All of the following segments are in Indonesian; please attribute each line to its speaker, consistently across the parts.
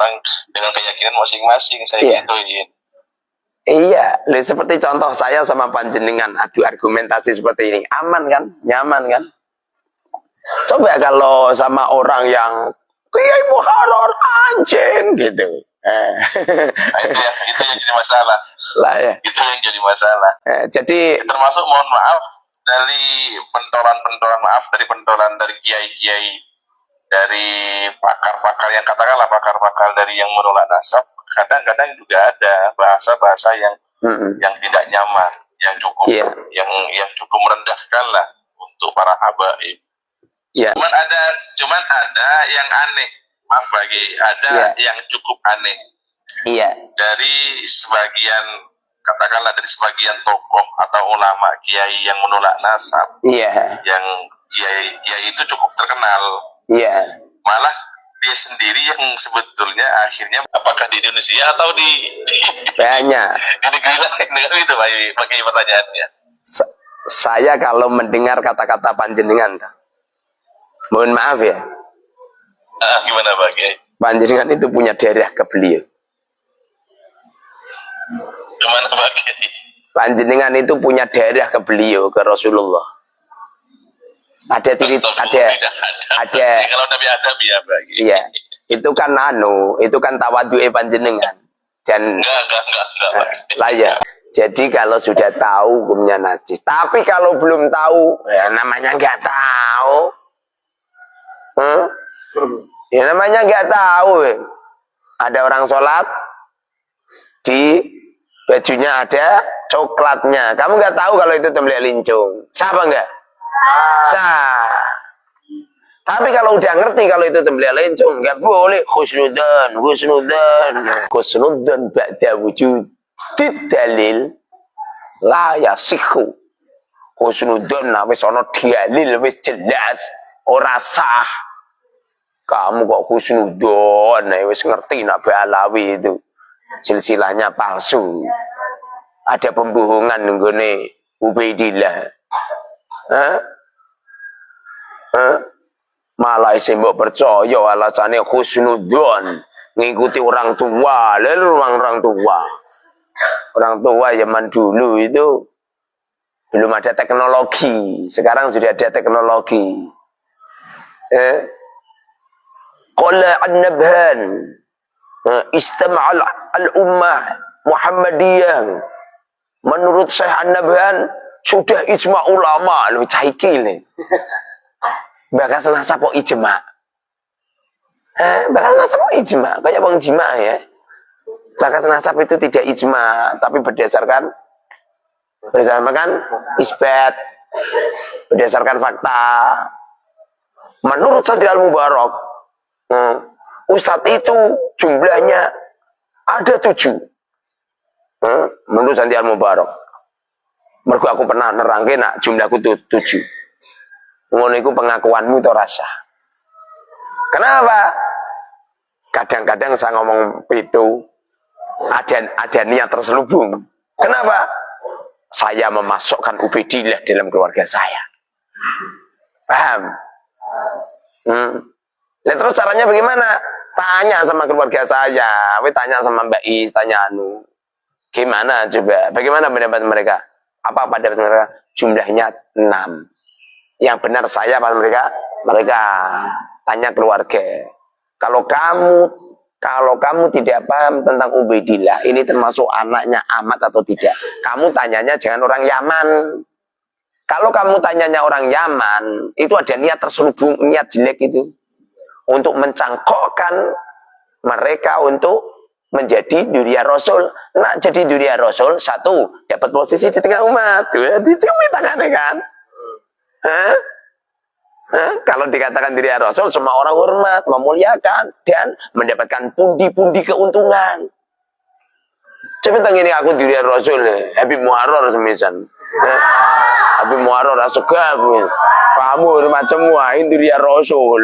Speaker 1: orang dengan keyakinan masing-masing, saya gituin.
Speaker 2: Iya, seperti contoh saya sama panjenengan adu argumentasi seperti ini, aman kan, nyaman kan. Coba kalau sama orang yang Kiai Muharrar anjing gitu,
Speaker 1: nah, itu yang jadi masalah
Speaker 2: lah ya.
Speaker 1: Itu yang jadi masalah.
Speaker 2: Jadi
Speaker 1: termasuk mohon maaf dari pentolan dari kiai-kiai, dari pakar-pakar yang katakanlah pakar-pakar dari yang menolak nasab, kadang-kadang juga ada bahasa-bahasa yang tidak nyaman, yang cukup yang cukup merendahkan lah untuk para habaib. Cuman ada yang aneh, maaf lagi, ada yang cukup aneh. Dari sebagian, katakanlah dari sebagian tokoh atau ulama kiai yang menolak nasab, yang kiai itu cukup terkenal, malah dia sendiri yang sebetulnya akhirnya apakah di Indonesia atau di
Speaker 2: banyak
Speaker 1: di negeri lain itu pakai pertanyaannya.
Speaker 2: Saya kalau mendengar kata-kata panjenengan, mohon maaf ya,
Speaker 1: gimana Pak Kiai?
Speaker 2: Panjenengan itu punya daerah ke beliau.
Speaker 1: Gimana Pak Kiai?
Speaker 2: Panjenengan itu punya daerah ke beliau, ke Rasulullah. Ada
Speaker 1: kalau Nabi Adam ya Pak Kiai.
Speaker 2: Iya, itu kan itu kan tawadu'e panjenengan. Dan
Speaker 1: enggak.
Speaker 2: Lah ya. Jadi kalau sudah tahu hukumnya najis, tapi kalau belum tahu, ya namanya nggak tahu. Ya namanya nggak tahu. Ada orang sholat di bajunya ada coklatnya. Kamu nggak tahu kalau itu tembelik lincung. Sah apa enggak? Sah. Tapi kalau udah ngerti kalau itu tembelik lincung, nggak boleh khusnudan ba'da wujud dalil la yasihu. Khusnudan wis ana dalil wis jelas ora sah. Kamu kok khusnudan wis ngerti Nabi Alawi itu silsilahnya palsu. Ada pembohongan nggone Ubaidillah. Malah mbok percaya alasane khusnudan ngikuti orang tua. Lalu orang tua zaman dulu itu belum ada teknologi. Sekarang sudah ada teknologi. Qala an-Nabhan istama'al al-ummah Muhammadiyah. Menurut Syekh An-Nabhan sudah ijma ulama, lu caikil nih. Bahkan senasa kok ijma. Bahkan senasa kok ijma, kayak bang jima ya. Bahkan senasa itu tidak ijma, tapi berdasarkan isbat, berdasarkan fakta. Menurut Sadri Al-Mubarak, Ustadz itu jumlahnya ada 7. Menurut Sadri Al-Mubarak. Mergo aku pernah nerangke nak jumlahku 7. Ngono iku pengakuanmu itu rasa. Kenapa? Kadang-kadang saya ngomong itu ada niat terselubung. Kenapa? Saya memasukkan Ubaidillah dalam keluarga saya. Paham? Nah, terus caranya bagaimana? Tanya sama keluarga saya, tanya sama Mbak Is, tanya gimana coba? Bagaimana pendapat mereka? Apa pendapat mereka? Jumlahnya 6. Yang benar saya apa mereka? Mereka tanya keluarga. Kalau kamu tidak paham tentang Ubaidillah, ini termasuk anaknya Ahmad atau tidak? Kamu tanyanya jangan orang Yaman. Kalau kamu tanyanya orang Yaman, itu ada niat terselubung, niat jelek itu. Untuk mencangkokkan mereka untuk menjadi duriya Rasul. Nah, jadi duriya Rasul, satu, dapat posisi di tengah umat. Dicumi tangannya kan? Kalau dikatakan duriya Rasul, semua orang hormat, memuliakan, dan mendapatkan pundi-pundi keuntungan. Coba tanya ini aku duriya Rasul, Habib Muharrar semisal. Habib Muharrar asegab. Kamu hormat semua, ini duriya Rasul.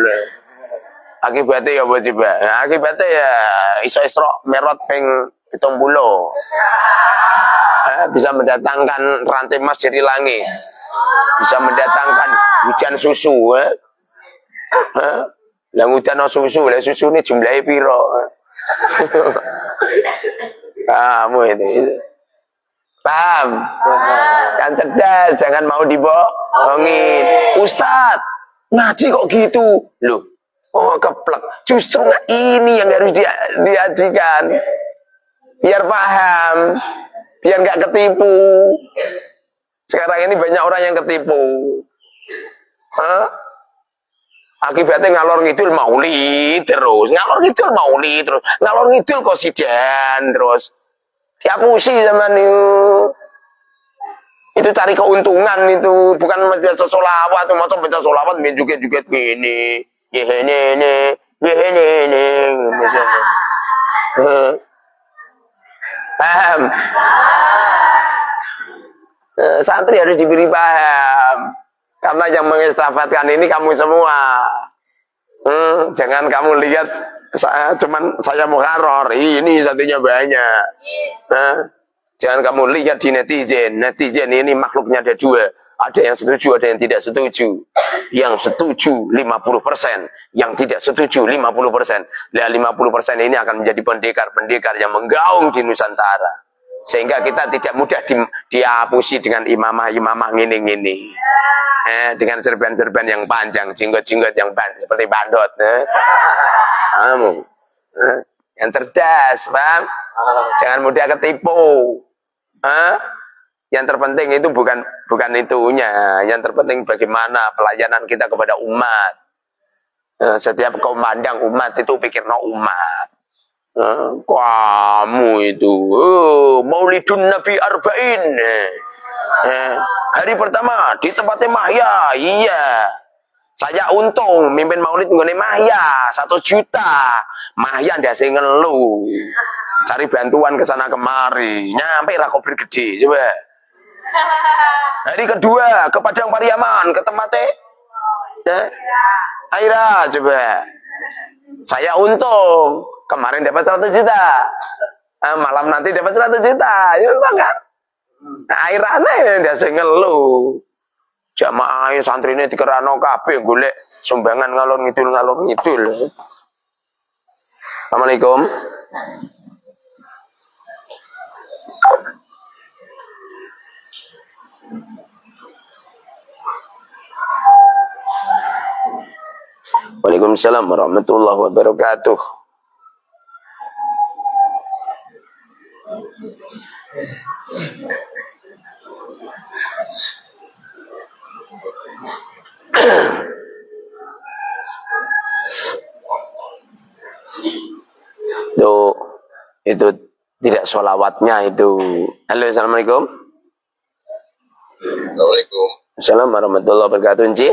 Speaker 2: Akibatnya ya apa coba? Akibatnya ya iso Isra Mi'raj ping 70. Bisa mendatangkan rantai emas dari langit. Bisa mendatangkan hujan susu. Lah hujan susu, lah susu ini jumlahnya piro? Kamu itu. Paham? Yang cerdas, jangan mau dibohongin. Ustadz, ngaji kok gitu? Loh, oh keplek. Justru ini yang harus diajikan. Biar paham, biar nggak ketipu. Sekarang ini banyak orang yang ketipu. Hah? Akibatnya ngalor ngidul maulid terus, ngalor ngidul maulid terus, ngalor ngidul kosidan terus. Diapusi zaman itu cari keuntungan itu, bukan baca solawat, masa baca solawat juga gini, ini, paham? Santri harus diberi paham. Karena yang mengestafatkan ini kamu semua. Jangan kamu lihat saya mugharrar, ini satunya banyak. Jangan kamu lihat di netizen. Netizen ini makhluknya ada dua. Ada yang setuju, ada yang tidak setuju. Yang setuju 50%, yang tidak setuju 50%. Nah, 50% ini akan menjadi pendekar-pendekar yang menggaung di Nusantara. Sehingga kita tidak mudah diapusi dengan imamah-imamah ngini-ngini. Dengan serban-serban yang panjang, jenggot-jenggot yang panjang, seperti bandot. Kamu yang cerdas, paham? Jangan mudah ketipu. Yang terpenting itu bukan itunya. Yang terpenting bagaimana pelayanan kita kepada umat. Setiap kau mandang umat itu pikir no umat. Kamu itu Maulidun Nabi Arba'in. Hari pertama di tempatnya Mahya. Iya, saya untung mimpin maulid nggone Mahya 1 juta. Mahya ndase ngelu cari bantuan ke sana kemari, nyampe ra kober gede. Coba hari kedua ke Padang Pariaman, ke tempatnya Aira. Coba saya untung kemarin dapat 100 juta, malam nanti dapat 100 juta. Ya kan? Airane ndak sing ngelu. Jamaah santrine dikerano kabeh golek sumbangan ngalor ngidul. Assalamualaikum. Waalaikumsalam warahmatullahi wabarakatuh. Itu tidak sholawatnya itu. Halo, assalamualaikum.
Speaker 1: Assalamualaikum.
Speaker 2: Assalamualaikum warahmatullahi wabarakatuh. Inci?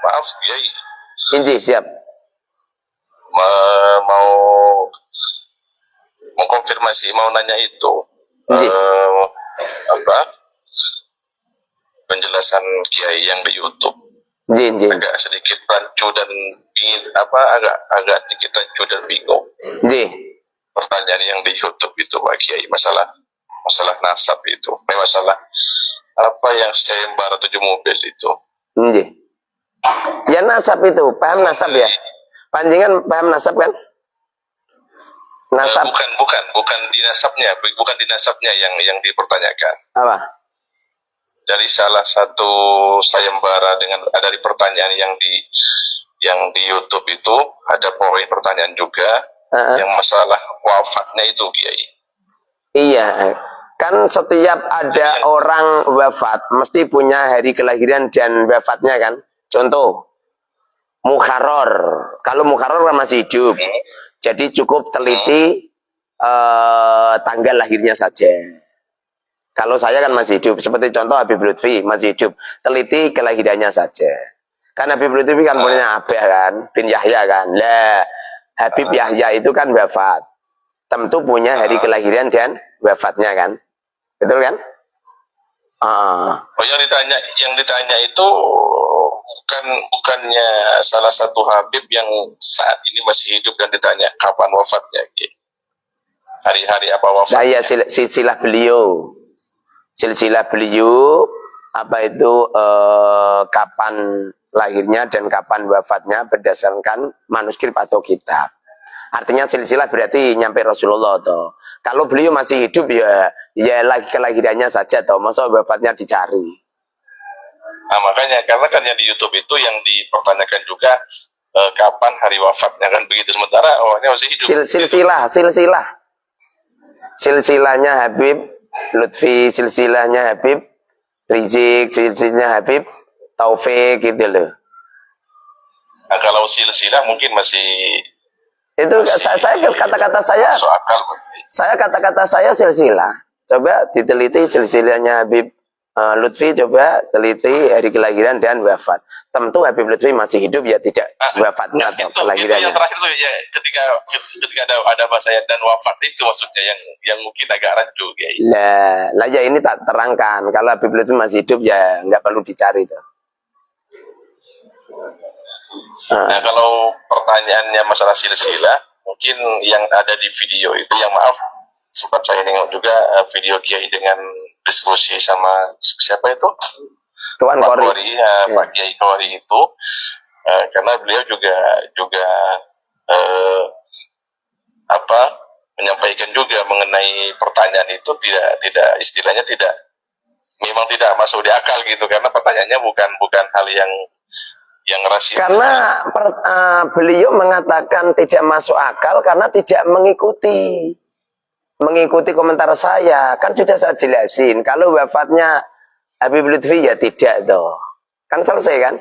Speaker 1: Maaf, Kiai.
Speaker 2: Inci, siap.
Speaker 1: Mau konfirmasi, mau nanya itu.
Speaker 2: Inci.
Speaker 1: Apa? Penjelasan Kiai yang di YouTube.
Speaker 2: Inci.
Speaker 1: Agak sedikit rancu dan ingin agak sedikit rancu dan bingung.
Speaker 2: Inci.
Speaker 1: Pertanyaan yang di YouTube itu Pak Kiai, masalah nasab itu, masalah apa yang sayembara 7 mobil itu.
Speaker 2: Inci. Ya nasab itu, paham nasab ya? Panjenengan paham nasab kan? Nasab.
Speaker 1: Bukan di nasabnya yang dipertanyakan.
Speaker 2: Apa?
Speaker 1: Dari salah satu sayembara dari pertanyaan yang di YouTube itu ada poin pertanyaan juga yang masalah wafatnya itu, Kiai.
Speaker 2: Iya, kan setiap ada orang wafat mesti punya hari kelahiran dan wafatnya kan. Contoh mukharrar, kalau mukharrar kan masih hidup, jadi cukup teliti tanggal lahirnya saja. Kalau saya kan masih hidup, seperti contoh Habib Lutfi masih hidup, teliti kelahirannya saja. Kan Habib Lutfi kan punya Abah kan, bin Yahya kan. Lah, Habib Yahya itu kan wafat. Tentu punya hari kelahiran dan wafatnya kan. Betul kan?
Speaker 1: Oh, yang ditanya itu bukannya salah satu Habib yang saat ini masih hidup dan ditanya kapan wafatnya, hari-hari apa wafatnya.
Speaker 2: Nah, ya silsilah beliau apa itu kapan lahirnya dan kapan wafatnya berdasarkan manuskrip atau kitab. Artinya silsilah berarti nyampe Rasulullah toh. Kalau beliau masih hidup ya lagi kelahirannya saja toh, masa wafatnya dicari.
Speaker 1: Nah, makanya karena kan yang di YouTube itu yang dipertanyakan juga kapan hari wafatnya kan begitu, sementara orangnya masih hidup.
Speaker 2: Silsilahnya Habib Lutfi, silsilahnya Habib Rizik, silsilahnya Habib Taufik gitu loh.
Speaker 1: Nah, kalau silsilah mungkin masih
Speaker 2: itu kata-kata saya silsilah. Coba diteliti silsilahnya Habib Lutfi, coba teliti hari kelahiran dan wafat. Tentu Habib Lutfi masih hidup ya, tidak wafatnya atau kelahirannya.
Speaker 1: Itu yang terakhir tuh ya, ketika ada bahasa dan wafat itu maksudnya yang mungkin agak rancu ya.
Speaker 2: Lah ya ini tak terangkan. Kalau Habib Lutfi masih hidup ya nggak perlu dicari tuh.
Speaker 1: Nah, kalau pertanyaannya masalah silsilah, mungkin yang ada di video itu, yang maaf sempat saya nengok juga video Kiai dengan diskusi sama siapa itu?
Speaker 2: Tuan Kori.
Speaker 1: Pak Kiai Kori itu, karena beliau juga menyampaikan juga mengenai pertanyaan itu tidak istilahnya memang tidak masuk di akal gitu, karena pertanyaannya bukan hal yang rasional.
Speaker 2: Karena beliau mengatakan tidak masuk akal karena tidak mengikuti komentar saya. Kan sudah saya jelasin, kalau wafatnya Habib Lutfi ya tidak toh. Kan selesai kan?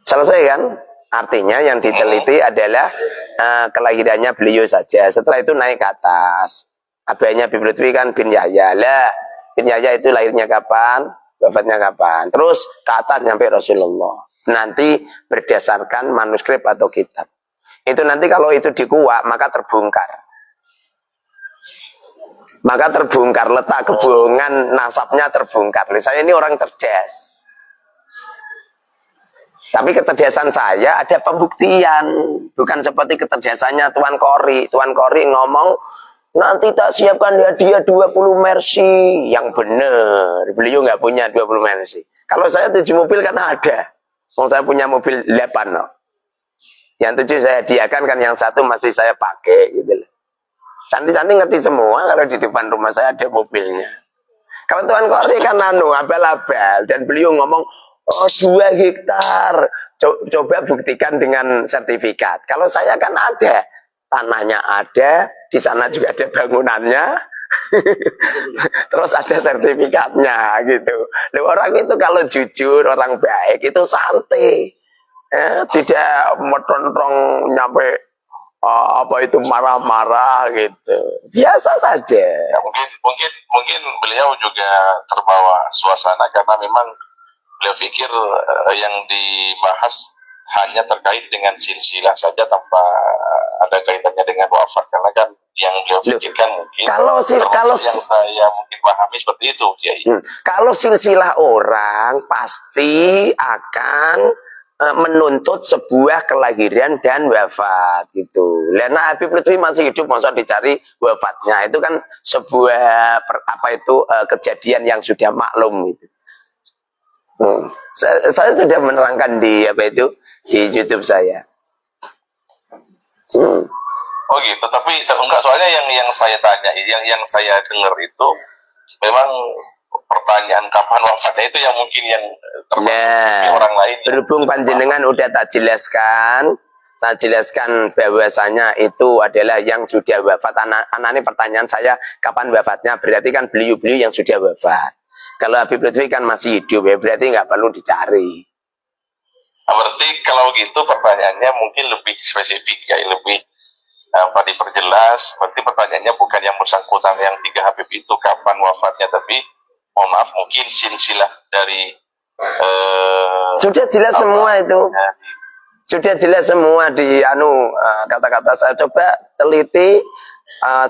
Speaker 2: Selesai kan? Artinya yang diteliti adalah kelahirannya beliau saja. Setelah itu naik ke atas. Abahnya Habib Lutfi kan bin Yahya. Lah, bin Yahya itu lahirnya kapan? Wafatnya kapan? Terus ke atas nyampe Rasulullah. Nanti berdasarkan manuskrip atau kitab. Itu nanti kalau itu dikuak maka terbongkar. Letak kebohongan nasabnya terbongkar. Saya ini orang cerdas. Tapi kecerdasan saya ada pembuktian. Bukan seperti kecerdasannya Tuan Kori. Tuan Kori ngomong, nanti tak siapkan hadiah 20 Mercy. Yang benar, beliau nggak punya 20 Mercy. Kalau saya 7 mobil kan ada. Saya punya mobil 8. No. Yang 7 saya hadiahkan, kan yang 1 masih saya pakai gitu. Cantik-cantik ngerti semua kalau di depan rumah saya ada mobilnya. Kalau Tuan Kori kan abal-abal. Dan beliau ngomong, 2 hektar. Coba buktikan dengan sertifikat. Kalau saya kan ada. Tanahnya ada, di sana juga ada bangunannya. Terus ada sertifikatnya gitu. Orang itu kalau jujur, orang baik itu santai. Tidak metontrong nyampe marah-marah gitu. Biasa saja.
Speaker 1: Ya, mungkin beliau juga terbawa suasana karena memang beliau pikir yang dibahas hanya terkait dengan silsilah saja tanpa ada kaitannya dengan wafat, karena kan yang beliau pikirkan mungkin kalau yang saya mungkin pahami seperti itu, Kiai.
Speaker 2: Kalau silsilah orang pasti akan menuntut sebuah kelahiran dan wafat gitu. Karena Habib Lutfi masih hidup, masa dicari wafatnya, itu kan sebuah kejadian yang sudah maklum gitu. Saya sudah menerangkan di YouTube saya.
Speaker 1: Oh gitu, tapi enggak, soalnya yang saya tanya, yang saya dengar itu memang pertanyaan kapan wafatnya itu yang mungkin yang orang lain. Berhubung
Speaker 2: panjenengan udah tak jelaskan bahwasanya itu adalah yang sudah wafat. Anak ini pertanyaan saya kapan wafatnya, berarti kan beliau yang sudah wafat. Kalau Habib Lutfi kan masih hidup ya, berarti nggak perlu dicari.
Speaker 1: Berarti kalau gitu pertanyaannya mungkin lebih spesifik, ya, lebih diperjelas. Berarti pertanyaannya bukan yang bersangkutan yang 3 Habib itu kapan wafatnya, tapi mohon maaf mungkin silsilah dari
Speaker 2: sudah jelas semua itu. Sudah jelas semua di kata-kata saya. Coba teliti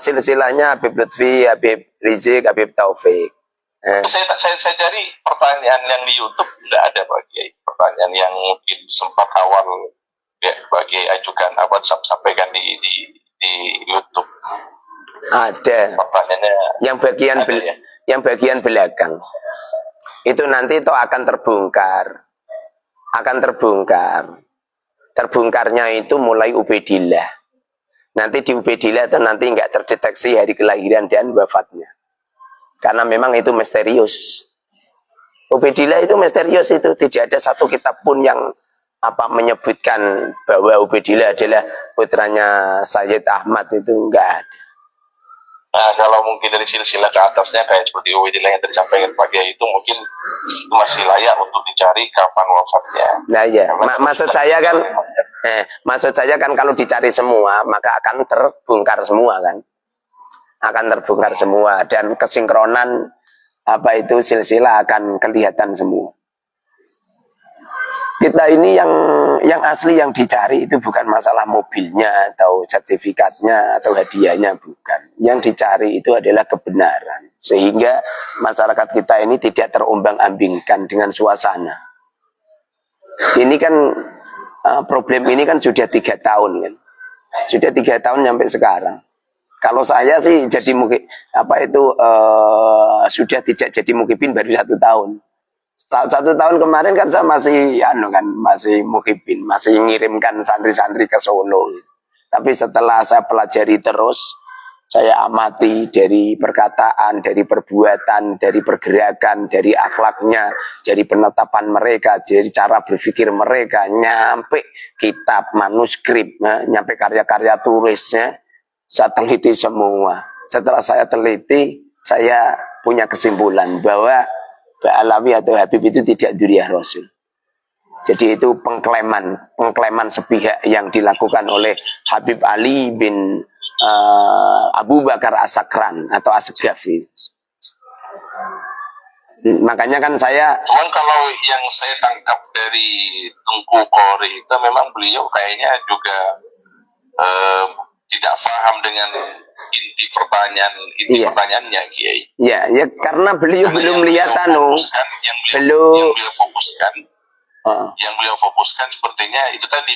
Speaker 2: silsilahnya Habib Lutfi, Habib Rizik, Habib Taufik.
Speaker 1: Saya cari pertanyaan yang di YouTube tidak ada bagi pertanyaan yang mungkin sempat awal ya bagi ajukan sampaikan di YouTube.
Speaker 2: Ada.
Speaker 1: Pertanyaannya
Speaker 2: yang bagian belakang. Itu nanti itu akan terbongkar. Akan terbongkar. Terbongkarnya itu mulai Ubaidillah. Nanti di Ubaidillah itu nanti nggak terdeteksi hari kelahiran dan wafatnya. Karena memang itu misterius. Ubaidillah itu misterius itu. Tidak ada satu kitab pun yang menyebutkan bahwa Ubaidillah adalah putranya Sayyid Ahmad, itu enggak ada.
Speaker 1: Nah, kalau mungkin dari silsilah ke atasnya kayak seperti Ubaidillah yang tadi disampaikan Pak Kiai itu mungkin masih layak untuk dicari kapan wafatnya.
Speaker 2: Nah ya, maksud saya kan kalau dicari semua maka akan terbongkar semua kan. Akan terbongkar semua dan kesinkronan silsilah akan kelihatan semua. Kita ini yang asli yang dicari itu bukan masalah mobilnya atau sertifikatnya atau hadiahnya, bukan. Yang dicari itu adalah kebenaran. Sehingga masyarakat kita ini tidak terombang-ambingkan dengan suasana. Ini kan problem ini kan sudah 3 tahun kan. Sudah 3 tahun sampai sekarang. Kalau saya sih jadi sudah tidak jadi mukibin baru 1 tahun. 1 tahun kemarin kan saya masih mukibin, masih ngirimkan santri-santri ke Solo. Tapi setelah saya pelajari terus, saya amati dari perkataan, dari perbuatan, dari pergerakan, dari akhlaknya, dari penetapan mereka, dari cara berpikir mereka, nyampe kitab, manuskrip, nyampe karya-karya tulisnya, saya teliti semua. Setelah saya teliti, saya punya kesimpulan bahwa Ba'alawi atau Habib itu tidak dzurriyyah Rasul. Jadi itu pengklaiman sepihak yang dilakukan oleh Habib Ali bin Abu Bakar As-Sakran atau As-Sagafi. Makanya kan
Speaker 1: cuman kalau yang saya tangkap dari Tengku Qori itu memang beliau kayaknya juga tidak paham dengan inti pertanyaannya, Kiai.
Speaker 2: Ya, karena beliau belum lihat
Speaker 1: yang beliau fokuskan sepertinya itu tadi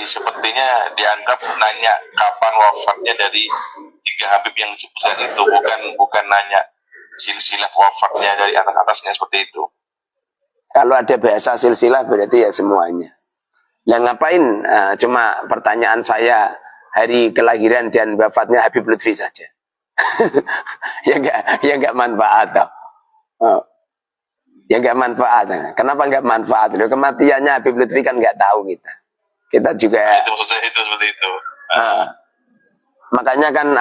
Speaker 1: sepertinya dianggap nanya kapan wafatnya dari 3 Habib yang disebutkan itu, bukan nanya silsilah wafatnya dari anak atasnya seperti itu.
Speaker 2: Kalau ada bahasa silsilah berarti ya semuanya. Nah ngapain cuma pertanyaan saya hari kelahiran dan wafatnya Habib Lutfi saja. ya enggak manfaat toh. Ya enggak manfaat. Kenapa enggak manfaat? Loh, kematiannya Habib Lutfi kan enggak tahu kita. Kita juga
Speaker 1: itu seperti itu.
Speaker 2: Makanya kan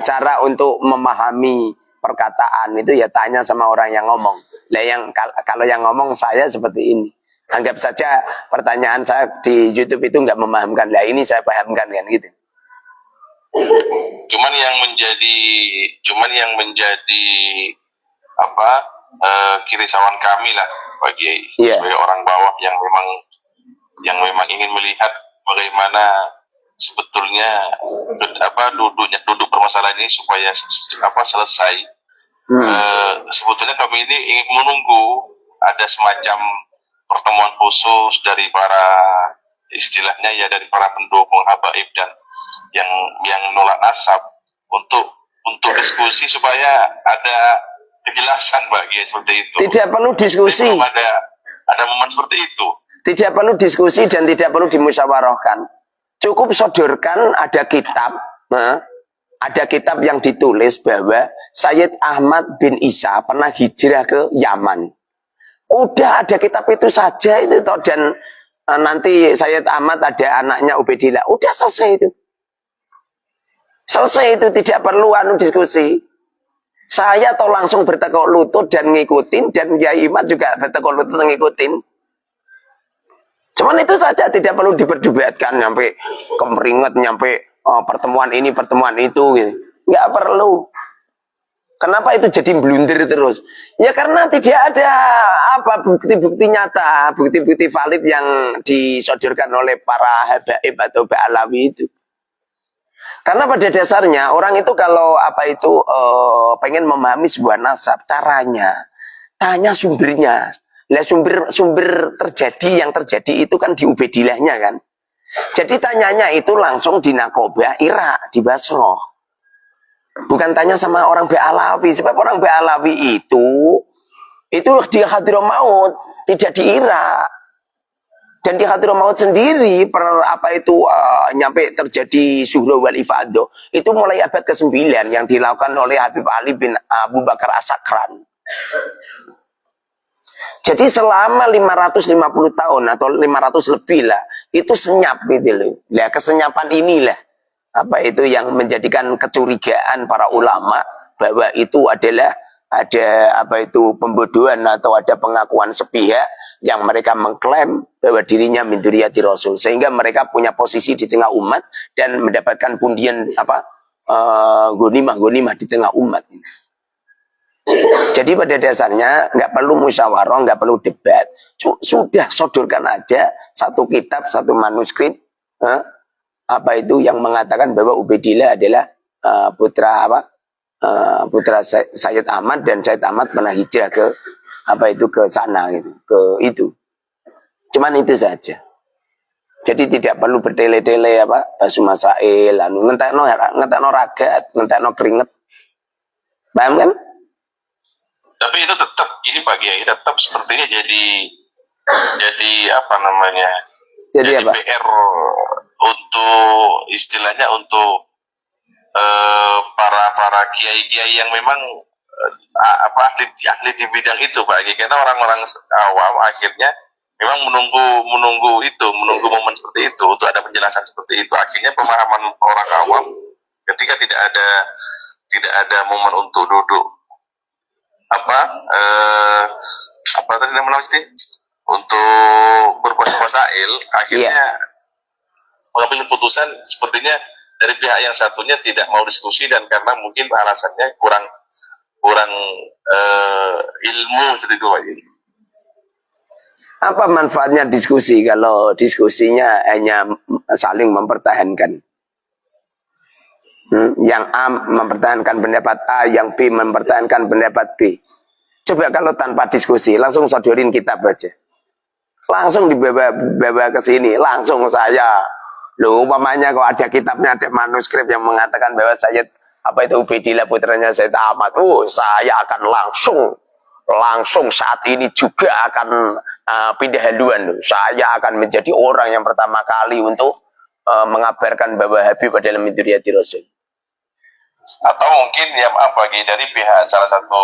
Speaker 2: cara untuk memahami perkataan itu ya tanya sama orang yang ngomong. Lah kalau yang ngomong saya seperti ini. Anggap saja pertanyaan saya di YouTube itu nggak memahamkan. Lah ini saya pahamkan kan gitu.
Speaker 1: Cuman yang menjadi kirisauan kami lah bagi sebagai orang bawah yang memang ingin melihat bagaimana sebetulnya duduk permasalahan ini supaya selesai. Sebetulnya kami ini ingin menunggu ada semacam pertemuan khusus dari para dari para pendukung habaib dan yang nolak nasab untuk diskusi supaya ada kejelasan bagi seperti itu.
Speaker 2: Tidak perlu diskusi.
Speaker 1: Belum ada momen seperti itu.
Speaker 2: Tidak perlu diskusi dan tidak perlu dimusyawarahkan. Cukup sodorkan ada kitab yang ditulis bahwa Sayyid Ahmad bin Isa pernah hijrah ke Yaman. Udah ada kitab itu saja itu toh, dan nanti Sayyid Ahmad ada anaknya Ubaidillah. Udah selesai itu. Selesai itu, tidak perlu diskusi. Saya toh langsung bertekuk lutut dan ngikutin, dan Kiai Imad juga bertekuk lutut dan ngikutin. Cuman itu saja, tidak perlu diperdebatkan nyampe kemeringet, nyampe pertemuan ini, pertemuan itu gitu. Nggak perlu. Kenapa itu jadi blunder terus? Ya karena tidak ada bukti-bukti nyata, bukti-bukti valid yang disodorkan oleh para habaib atau ba'alawi itu. Karena pada dasarnya orang itu kalau pengen memahami sebuah nasab, caranya tanya sumbernya. Lah sumber yang terjadi itu kan di Ubaidillahnya kan. Jadi tanyanya itu langsung di Nakobah, Irak, di Basroh. Bukan tanya sama orang Ba'alawi. Sebab orang Ba'alawi itu di Hadirul Maut, tidak di Irak. Dan di Hadirul Maut sendiri, nyampe terjadi Zuhra wal Ifadah, itu mulai abad ke-9 yang dilakukan oleh Habib Ali bin Abu Bakar As-Sakran. Jadi selama 550 tahun atau 500 lebih lah, itu senyap gitu loh. Nah, kesenyapan inilah yang menjadikan kecurigaan para ulama bahwa itu adalah ada pembodohan atau ada pengakuan sepihak yang mereka mengklaim bahwa dirinya min dzurriyyati Rasul, sehingga mereka punya posisi di tengah umat dan mendapatkan pundian gonimah di tengah umat. Jadi pada dasarnya nggak perlu musyawarah, nggak perlu debat, sudah sodorkan aja satu kitab, satu manuskrip yang mengatakan bahwa Ubaidillah adalah putra Sayyid Ahmad, dan Sayyid Ahmad pernah hijrah ke ke sana gitu, Cuman itu saja. Jadi tidak perlu bertele-tele basu masail, ngentekno ragat, ngentekno keringet. Paham kan?
Speaker 1: Tapi itu tetap ini Pak Kiai, tetap sepertinya jadi
Speaker 2: Jadi apa?
Speaker 1: PR untuk istilahnya untuk para kiai-kiai yang memang ahli di bidang itu Pak Kiai, karena orang-orang awam akhirnya memang menunggu momen seperti itu untuk ada penjelasan seperti itu. Akhirnya pemahaman orang awam ketika tidak ada momen untuk duduk tadi namanya untuk berpuasa-puasail, akhirnya mengambil keputusan sepertinya dari pihak yang satunya tidak mau diskusi, dan karena mungkin alasannya kurang ilmu seperti itu Pak.
Speaker 2: Apa manfaatnya diskusi kalau diskusinya hanya saling mempertahankan? Yang A mempertahankan pendapat A, yang B mempertahankan pendapat B. Coba kalau tanpa diskusi, langsung sodorin kitab aja. Langsung dibawa ke sini, langsung saya. Loh, umpamanya kalau ada kitabnya, ada manuskrip yang mengatakan bahwa Sayyid Ubaidillah putranya Sayyid Ahmad, saya akan langsung saat ini juga akan pindah haluan. Saya akan menjadi orang yang pertama kali untuk mengabarkan bahwa Habib adalah min dzurriyyati Rasul.
Speaker 1: Atau mungkin bagi dari pihak salah satu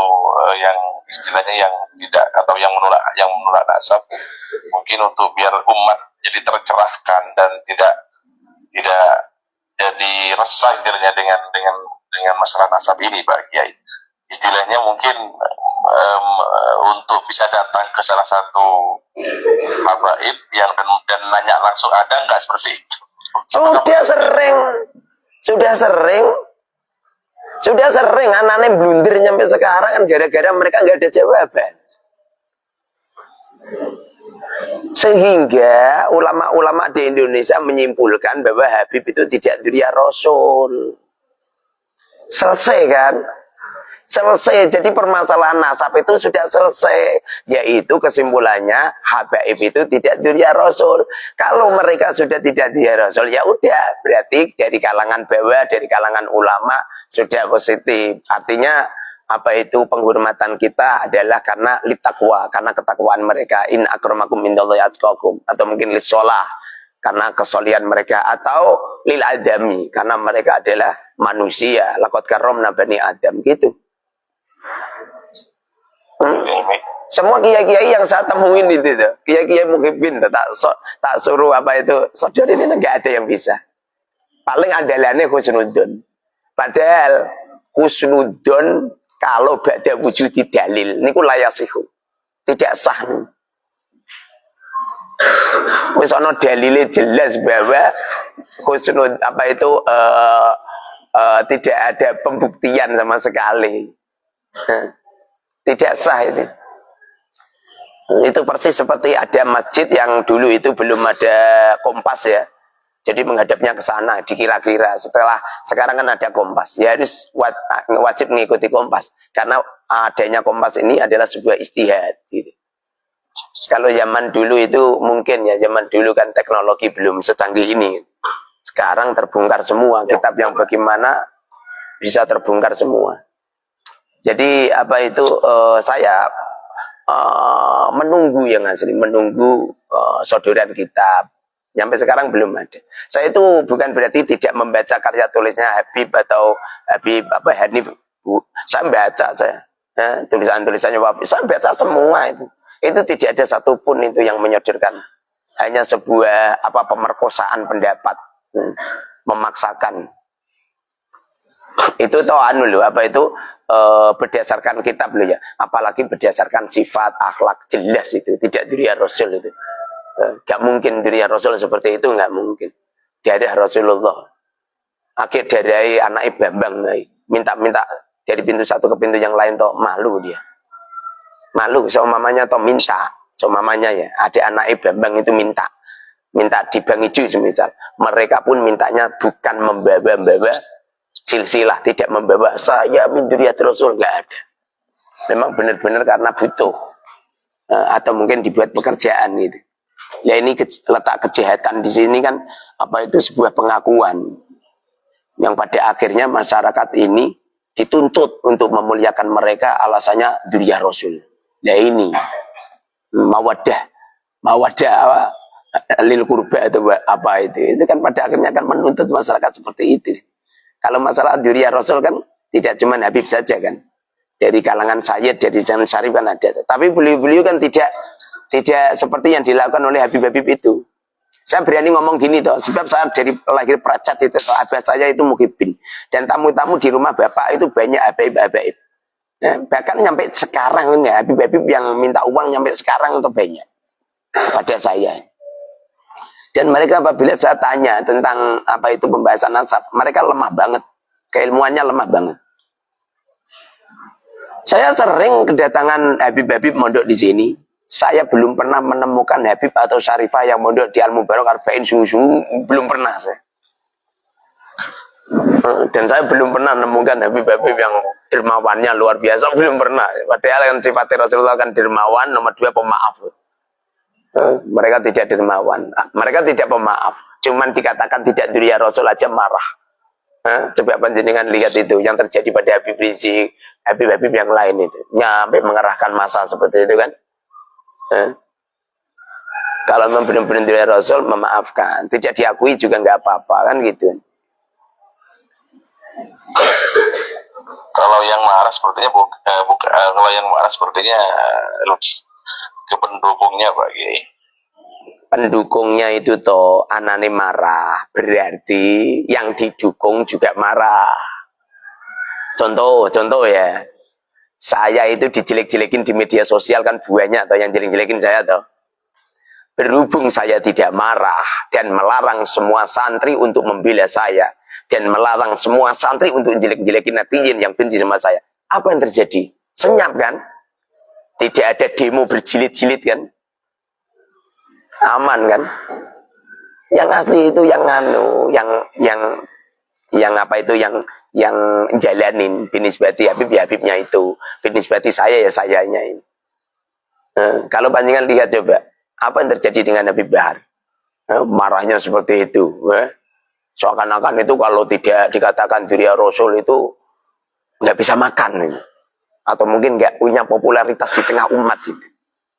Speaker 1: yang istilahnya yang tidak atau yang menolak nasab, mungkin untuk biar umat jadi tercerahkan dan tidak jadi resah istilahnya dengan masalah nasab ini Pak Kiai. Istilahnya mungkin untuk bisa datang ke salah satu habaib yang dan nanya langsung, ada nggak seperti itu?
Speaker 2: Sudah sering anak-anak blunder sampai sekarang kan gara-gara mereka nggak ada jawaban. Sehingga ulama-ulama di Indonesia menyimpulkan bahwa Habib itu tidak dzurriyyah Rasul. Selesai kan? Selesai. Jadi permasalahan nasab itu sudah selesai. Yaitu kesimpulannya Habib itu tidak dzurriyyah Rasul. Kalau mereka sudah tidak dzurriyyah Rasul, ya udah. Berarti dari kalangan bawah, dari kalangan ulama sudah positif. Artinya penghormatan kita adalah karena litakwa, karena ketakwaan mereka. In akramakum indallahi atqakum, atau mungkin lisholah, karena kesolian mereka, atau lil adami, karena mereka adalah manusia. Laqad karramna bani Adam gitu. Semua kiai-kiai yang saya temuin itu tuh, kiai-kiai muhibbin tak suruh saudara ini enggak ada yang bisa. Paling andalannya husnudzon. Padahal husnudzon kalau ba'da wujudi dalil niku layasihu. Tidak sah. Wis ana dalile jelas bahwa husnud tidak ada pembuktian sama sekali. Tidak sah itu. Itu persis seperti ada masjid yang dulu itu belum ada kompas ya. Jadi menghadapnya ke sana, dikira-kira. Sekarang kan ada kompas. Ya harus wajib mengikuti kompas. Karena adanya kompas ini adalah sebuah ijtihad. Gitu. Kalau zaman dulu itu mungkin ya, zaman dulu kan teknologi belum secanggih ini. Sekarang terbongkar semua kitab yang bagaimana bisa terbongkar semua. Jadi apa itu saya menunggu yang asli, menunggu sodoran kitab. Sampai sekarang belum ada. Saya itu bukan berarti tidak membaca karya tulisnya Habib atau Habib apa Hanif. Saya baca saya. Tulisan-tulisannya Wafi, saya baca semua itu. Itu tidak ada satupun itu yang menyodorkan. Hanya sebuah apa pemerkosaan pendapat, memaksakan. Itu toh anu loh, apa itu berdasarkan kitab loh ya. Apalagi berdasarkan sifat, akhlak jelas itu, tidak diri Rasul itu. Gak mungkin diri Rasul seperti itu, nggak mungkin. Dari Rasulullah. Akhir dari anak Bambang, minta-minta dari pintu satu ke pintu yang lain toh malu dia. Malu, seumamanya toh minta, seumamanya ya. Ada anak Bambang itu minta di Bang Ijo semisal. Mereka pun mintanya bukan membawa silsilah, tidak membawa saya min dzurriyyat Rasul, nggak ada. Memang benar-benar karena butuh atau mungkin dibuat pekerjaan gitu. Ya ini letak kejahatan di sini kan apa itu sebuah pengakuan yang pada akhirnya masyarakat ini dituntut untuk memuliakan mereka, alasannya dzurriyyah Rasul. Ya ini mawaddah lil qurba atau apa itu kan pada akhirnya kan menuntut masyarakat seperti itu. Kalau masalah dzurriyyah Rasul kan tidak cuma Habib saja kan, dari kalangan Sayyid, dari Zain Syarif kan ada. Tapi beliau-beliau kan tidak seperti yang dilakukan oleh Habib-Habib itu. Saya berani ngomong gini toh, sebab saya dari lahir pracat itu, abah saya itu muhibin. Dan tamu-tamu di rumah bapak itu banyak Habib-Habib. Ya, bahkan sampai sekarang ya, Habib-Habib yang minta uang sampai sekarang itu banyak pada saya. Dan mereka apabila saya tanya tentang apa itu pembahasan nasab, mereka lemah banget, keilmuannya lemah banget. Saya sering kedatangan Habib-Habib mondok di sini. Saya belum pernah menemukan Habib atau Syarifah yang mondok di Al-Mubarak Arba'in suhu, belum pernah saya. Dan saya belum pernah menemukan Habib-Habib yang dermawannya luar biasa, belum pernah. Padahal kan sifatnya Rasulullah kan dermawan, nomor 2 pemaaf. Mereka tidak dermawan, mereka tidak pemaaf. Cuman dikatakan tidak dzurriyyah Rasul aja marah. Coba panjenengan lihat itu yang terjadi pada Habib Rizik, Habib-Habib yang lain itu, nyampe mengerahkan massa seperti itu kan. Kalau memang benar-benar dzurriyyah Rasul, memaafkan, tidak diakui juga nggak apa-apa kan gitu.
Speaker 1: Kalau yang marah sepertinya kalau yang marah sepertinya ke pendukungnya Pak Kiai.
Speaker 2: Pendukungnya itu toh anane marah, berarti yang didukung juga marah. Contoh ya, saya itu dijelek-jelekin di media sosial kan banyak atau yang jelek-jelekin saya toh. Berhubung saya tidak marah dan melarang semua santri untuk membela saya dan melarang semua santri untuk jelek-jelekin netizen yang benci sama saya, apa yang terjadi? Senyap kan? Tidak ada demo berjilid-jilid kan? Aman kan? Yang asli itu yang apa itu yang jalanin binisbati Habib ya Habibnya itu, binisbati saya ya sayanya ini. Kalau panjangan lihat coba apa yang terjadi dengan Habib Bahar, marahnya seperti itu. Seakan-akan itu kalau tidak dikatakan dzurriyyah Rasul itu nggak bisa makan gitu. Atau mungkin nggak punya popularitas di tengah umat gitu.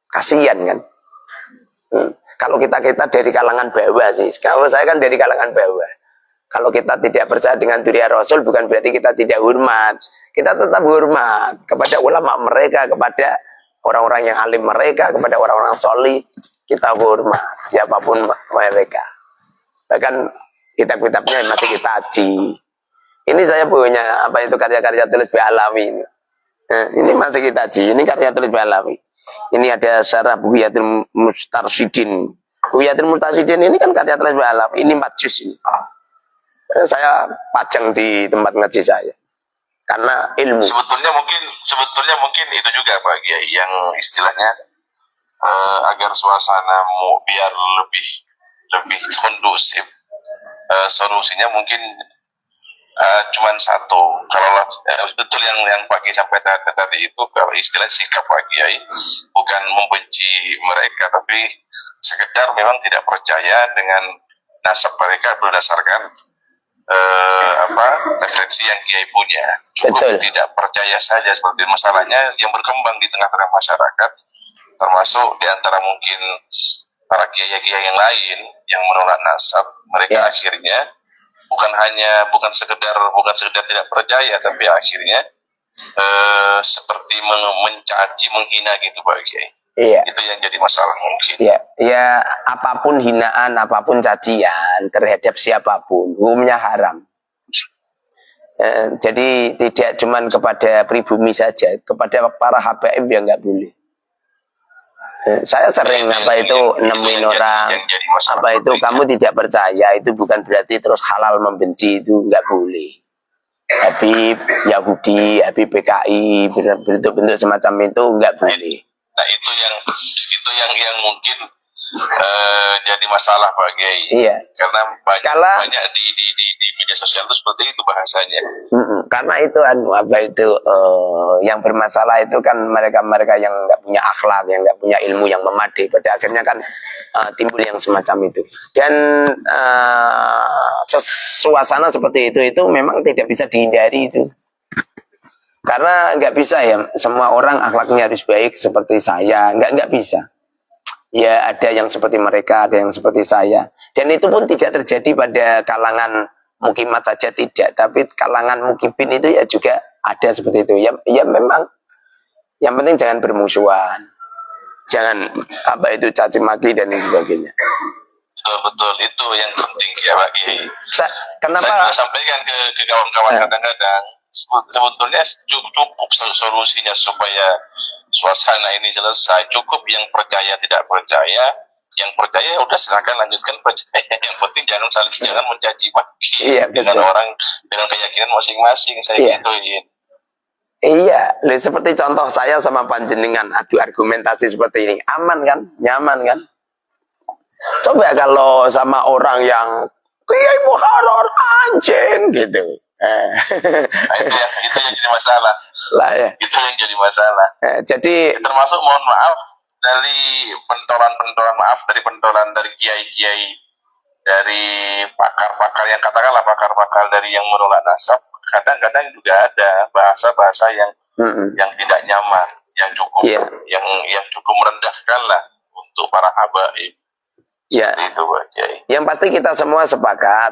Speaker 2: Kasihan kan. Kalau kita dari kalangan bawah sih. Kalau saya kan dari kalangan bawah. Kalau kita tidak percaya dengan dzurriyyah Rasul bukan berarti kita tidak hormat. Kita tetap hormat kepada ulama mereka, kepada orang-orang yang alim mereka, kepada orang-orang solih. Kita hormat siapapun mereka. Bahkan kitab-kitabnya masih kita haji. Ini saya punya apa itu karya-karya tulis Ba'alawi. Ini masih kita haji. Ini karya tulis Ba'alawi. Ini ada syarah Bughyatul Mustarsyidin. Bughyatul Mustarsyidin ini kan karya tulis Ba'alawi. Ini 4 juz ini. Saya pajang di tempat ngaji saya. Karena ilmu.
Speaker 1: Sebetulnya mungkin itu juga Pak Kiai yang istilahnya agar suasanamu biar lebih kondusif. Solusinya mungkin cuman satu. Kalau betul yang Pak Kiai sampaikan tadi itu, kalau istilah sikap Pak Kiai bukan membenci mereka, tapi sekedar memang tidak percaya dengan nasab mereka berdasarkan referensi yang Kiai punya. Cukup
Speaker 2: Betul.
Speaker 1: tidak percaya saja seperti masalahnya yang berkembang di tengah-tengah masyarakat, termasuk di antara mungkin para kiai-kiai yang lain yang menolak nasab. Mereka akhirnya bukan sekedar tidak percaya, tapi akhirnya seperti mencaci, menghina gitu Pak Kiai.
Speaker 2: Iya.
Speaker 1: Itu yang jadi masalah mungkin.
Speaker 2: Iya, ya apapun hinaan, apapun cacian terhadap siapapun, hukumnya haram. Jadi tidak cuma kepada pribumi saja, kepada para habaib ya nggak boleh. Saya sering nemuin orang, apa itu kamu tidak percaya, itu bukan berarti terus halal membenci, itu nggak boleh. Habib Yahudi, Habib PKI, bentuk-bentuk semacam itu nggak boleh.
Speaker 1: Nah itu yang mungkin jadi masalah Pak Kiai.
Speaker 2: Iya.
Speaker 1: Karena banyak di media sosial itu seperti itu bahasanya.
Speaker 2: Karena itu yang bermasalah itu kan mereka yang nggak punya akhlak, yang nggak punya ilmu yang memadai. Pada akhirnya kan timbul yang semacam itu. Dan suasana seperti itu memang tidak bisa dihindari itu. Karena nggak bisa ya, semua orang akhlaknya harus baik seperti saya, nggak bisa. Ya ada yang seperti mereka, ada yang seperti saya. Dan itu pun tidak terjadi pada kalangan mukimat saja tidak, tapi kalangan mukibin itu ya juga ada seperti itu. Ya memang, yang penting jangan bermusuhan, jangan caci maki dan lain sebagainya.
Speaker 1: Betul, itu yang penting ya Pak Kiai.
Speaker 2: Kenapa?
Speaker 1: Saya sampaikan ke kawan-kawan kadang-kadang. Sebetulnya cukup solusinya supaya suasana ini selesai. Cukup yang percaya tidak percaya, yang percaya udah silakan lanjutkan percaya. Yang penting jangan mencaci maki dengan orang dengan keyakinan masing-masing. Saya gituin.
Speaker 2: Iya, seperti contoh saya sama panjenengan adu argumentasi seperti ini, aman kan, nyaman kan. Coba kalau sama orang yang Kiai Muharrar anjing gitu.
Speaker 1: Nah, itu yang jadi masalah. Itu yang jadi masalah.
Speaker 2: Jadi
Speaker 1: termasuk mohon maaf dari pentolan dari kiai-kiai, dari pakar-pakar yang katakanlah pakar-pakar dari yang menolak nasab, kadang-kadang juga ada bahasa-bahasa yang tidak nyaman, yang cukup merendahkan lah untuk para habaib.
Speaker 2: Ya, itu yang pasti kita semua sepakat